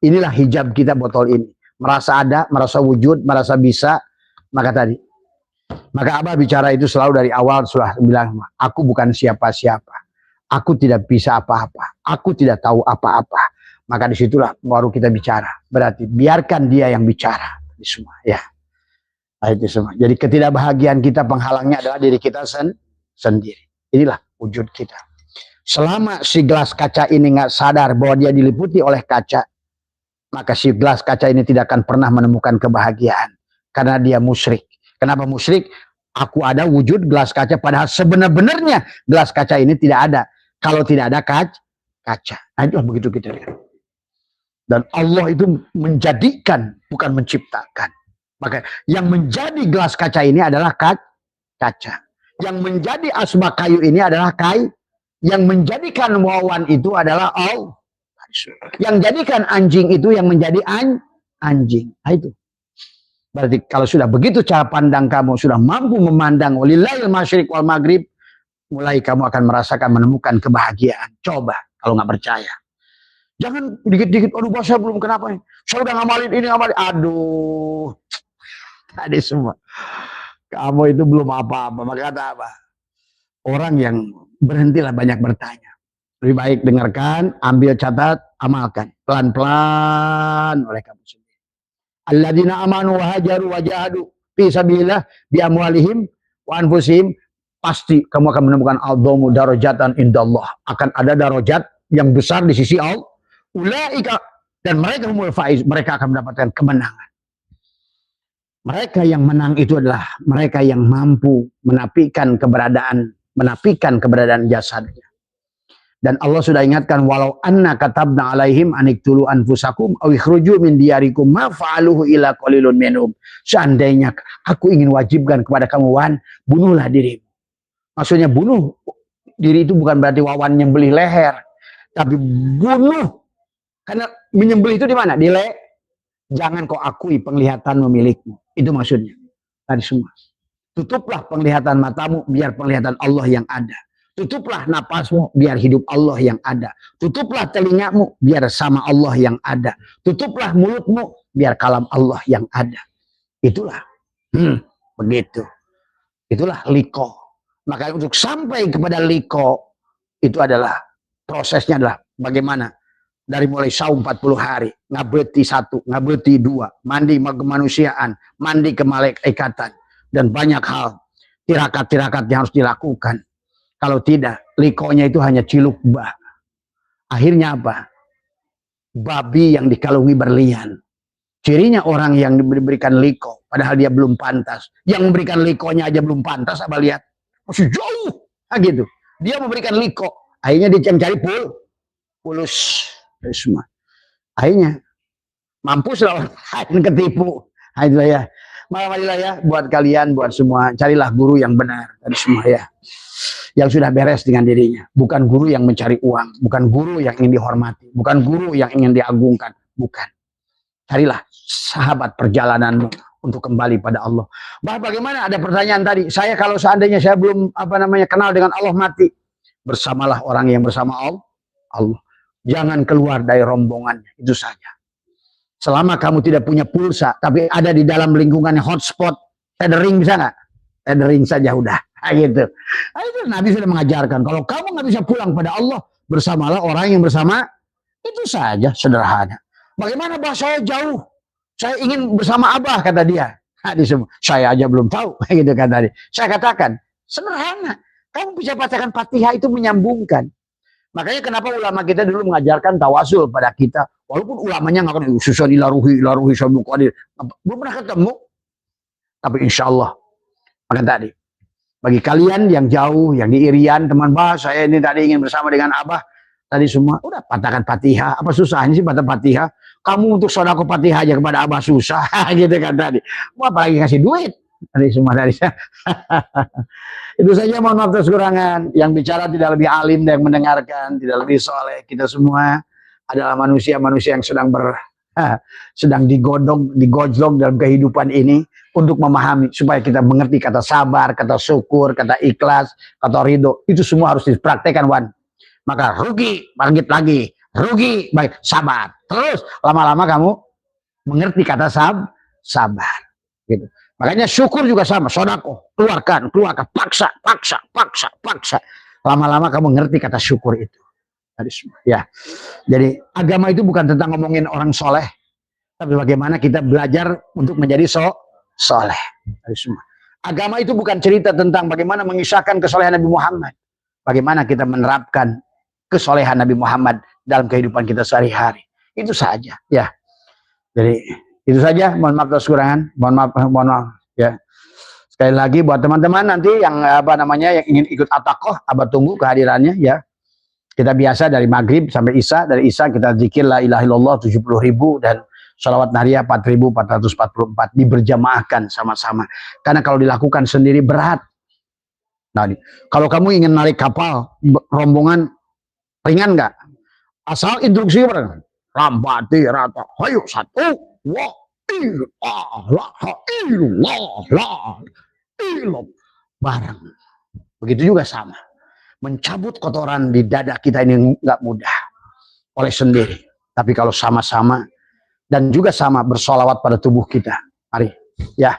Inilah hijab kita botol ini. Merasa ada, merasa wujud, merasa bisa, maka tadi. Maka Abah bicara itu selalu dari awal sudah bilang, aku bukan siapa-siapa. Aku tidak bisa apa-apa. Aku tidak tahu apa-apa. Maka disitulah baru kita bicara. Berarti biarkan dia yang bicara. Ini semua ya. Nah, itu semua. Jadi ketidakbahagiaan kita penghalangnya adalah diri kita sendiri. Inilah wujud kita. Selama si gelas kaca ini nggak sadar bahwa dia diliputi oleh kaca, maka si gelas kaca ini tidak akan pernah menemukan kebahagiaan. Karena dia musyrik. Kenapa musyrik? Aku ada wujud gelas kaca, padahal sebenarnya gelas kaca ini tidak ada. Kalau tidak ada kaca. Nah itu begitu kita lihat. Dan Allah itu menjadikan, bukan menciptakan. Maka yang menjadi gelas kaca ini adalah kaca. Yang menjadi asbak kayu ini adalah kayu. Yang menjadikan wawan itu adalah Allah. Yang jadikan anjing itu yang menjadi anjing. Nah, itu. Berarti kalau sudah begitu cara pandang kamu, sudah mampu memandang walillahil masyriq wal maghrib, mulai kamu akan merasakan menemukan kebahagiaan. Coba kalau nggak percaya. Jangan dikit-dikit, aduh saya belum kenapa nih. Saya udah ngamalin ini, ngamalin. Aduh. Tadi semua. Kamu itu belum apa-apa. Maka kata apa? Orang yang berhentilah banyak bertanya. Lebih baik dengarkan, ambil catat, amalkan. Pelan-pelan oleh kamu sendiri. Alladzina amanu wa hajaru wa jahadu fi sabilillah bi amwalihim wa anfusihim, pasti kamu akan menemukan a'dhamu darajatan indallah. Akan ada darajat yang besar di sisi Allah. Ulaika, dan mereka humul faiz, mereka akan mendapatkan kemenangan. Mereka yang menang itu adalah mereka yang mampu menafikan keberadaan jasadnya. Dan Allah sudah ingatkan, walau anna katabna alaihim aniktulu anfusakum aw ikhruju min diyarikum ma fa'aluhu illa qalilun minhum. Seandainya aku ingin wajibkan kepada kamu, Wan, bunuhlah dirimu. Maksudnya bunuh diri itu bukan berarti Wawan nyembelih leher, tapi bunuh. Karena menyembelih itu di mana? Di leher. Jangan kau akui penglihatan milikmu. Itu maksudnya. Tadi semua. Tutuplah penglihatan matamu biar penglihatan Allah yang ada. Tutuplah napasmu biar hidup Allah yang ada. Tutuplah telingamu biar sama Allah yang ada. Tutuplah mulutmu biar kalam Allah yang ada. Itulah. Begitu. Itulah liko. Maka untuk sampai kepada liko, itu adalah prosesnya adalah bagaimana? Dari mulai saum 40 hari, ngabreti 1, ngabreti 2, mandi kemanusiaan, mandi kemalaikatan, dan banyak hal. Tirakat-tirakat yang harus dilakukan. Kalau tidak, likonya itu hanya ciluk bah. Akhirnya apa? Babi yang dikalungi berlian. Cirinya orang yang diberikan liko, padahal dia belum pantas. Yang memberikan likonya aja belum pantas, apa lihat? Masih jauh. Nah, gitu. Dia memberikan liko. Akhirnya dia cari pulus. Semua. Akhirnya mampus lah orang ketipu. Nah, itulah ya. Marilah ya buat kalian, buat semua, carilah guru yang benar dan semua ya. Yang sudah beres dengan dirinya, bukan guru yang mencari uang, bukan guru yang ingin dihormati, bukan guru yang ingin diagungkan, bukan. Carilah sahabat perjalananmu untuk kembali pada Allah. Bagaimana ada pertanyaan tadi, saya kalau seandainya saya belum kenal dengan Allah mati, bersamalah orang yang bersama Allah. Jangan keluar dari rombongannya, itu saja. Selama kamu tidak punya pulsa, tapi ada di dalam lingkungannya hotspot, tethering bisa nggak? Tethering saja udah, gitu. Nah, itu Nabi sudah mengajarkan. Kalau kamu nggak bisa pulang pada Allah, bersamalah orang yang bersama. Itu saja, sederhana. Bagaimana bahasa saya jauh? Saya ingin bersama Abah, kata dia. Nah, saya aja belum tahu, gitu kata dia. Saya katakan, sederhana. Kamu bisa bacakan Fatihah itu menyambungkan. Makanya kenapa ulama kita dulu mengajarkan tawasul pada kita. Walaupun ulamanya nggak akan susun ilaruhi sabu qadir. Belum pernah ketemu. Tapi insya Allah. Maka tadi. Bagi kalian yang jauh, yang di Irian, teman bahas, saya ini tadi ingin bersama dengan Abah. Tadi semua, udah patahkan Fatihah. Apa susahnya sih patah Fatihah? Kamu untuk sodako Fatihah aja kepada Abah susah. Gitu kan tadi. Mau apalagi kasih duit. Tadi semua dari saya. Itu saja, mohon maaf atas kekurangan. Yang bicara tidak lebih alim dan yang mendengarkan tidak lebih soleh. Kita semua adalah manusia-manusia yang sedang digojlok dalam kehidupan ini untuk memahami supaya kita mengerti kata sabar, kata syukur, kata ikhlas, kata ridho. Itu semua harus dipraktekkan, Wan. Maka rugi, bangkit lagi, rugi, baik, sabar. Terus lama-lama kamu mengerti kata sabar. Gitu. Makanya syukur juga sama, sodako, keluarkan, paksa. Lama-lama kamu ngerti kata syukur itu. Ya, jadi agama itu bukan tentang ngomongin orang soleh, tapi bagaimana kita belajar untuk menjadi soleh. Agama itu bukan cerita tentang bagaimana mengisahkan kesolehan Nabi Muhammad, bagaimana kita menerapkan kesolehan Nabi Muhammad dalam kehidupan kita sehari-hari. Itu saja, ya. Jadi itu saja, mohon maaf atas kekurangan, mohon maaf ya. Sekali lagi buat teman-teman nanti yang yang ingin ikut atakoh, Abah tunggu kehadirannya ya. Kita biasa dari maghrib sampai isya, dari isya kita zikir la ilaha illallah 70.000 dan sholawat nariyah 4.444 diberjamaahkan sama-sama. Karena kalau dilakukan sendiri berat. Nah, kalau kamu ingin narik kapal rombongan ringan nggak? Asal instruksi bareng. Rambati rata. Hayo satu. Wa ilaha illallah la ilah. Bareng. Begitu juga sama. Mencabut kotoran di dada kita ini nggak mudah oleh sendiri. Tapi kalau sama-sama dan juga sama bersolawat pada tubuh kita. Mari, ya.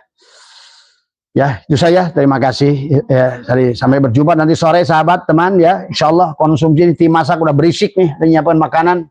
Ya, itu saja. Terima kasih. Ya, sampai berjumpa nanti sore, sahabat, teman. Ya, insya Allah konsumsi tim masak udah berisik nih, nyiapin makanan.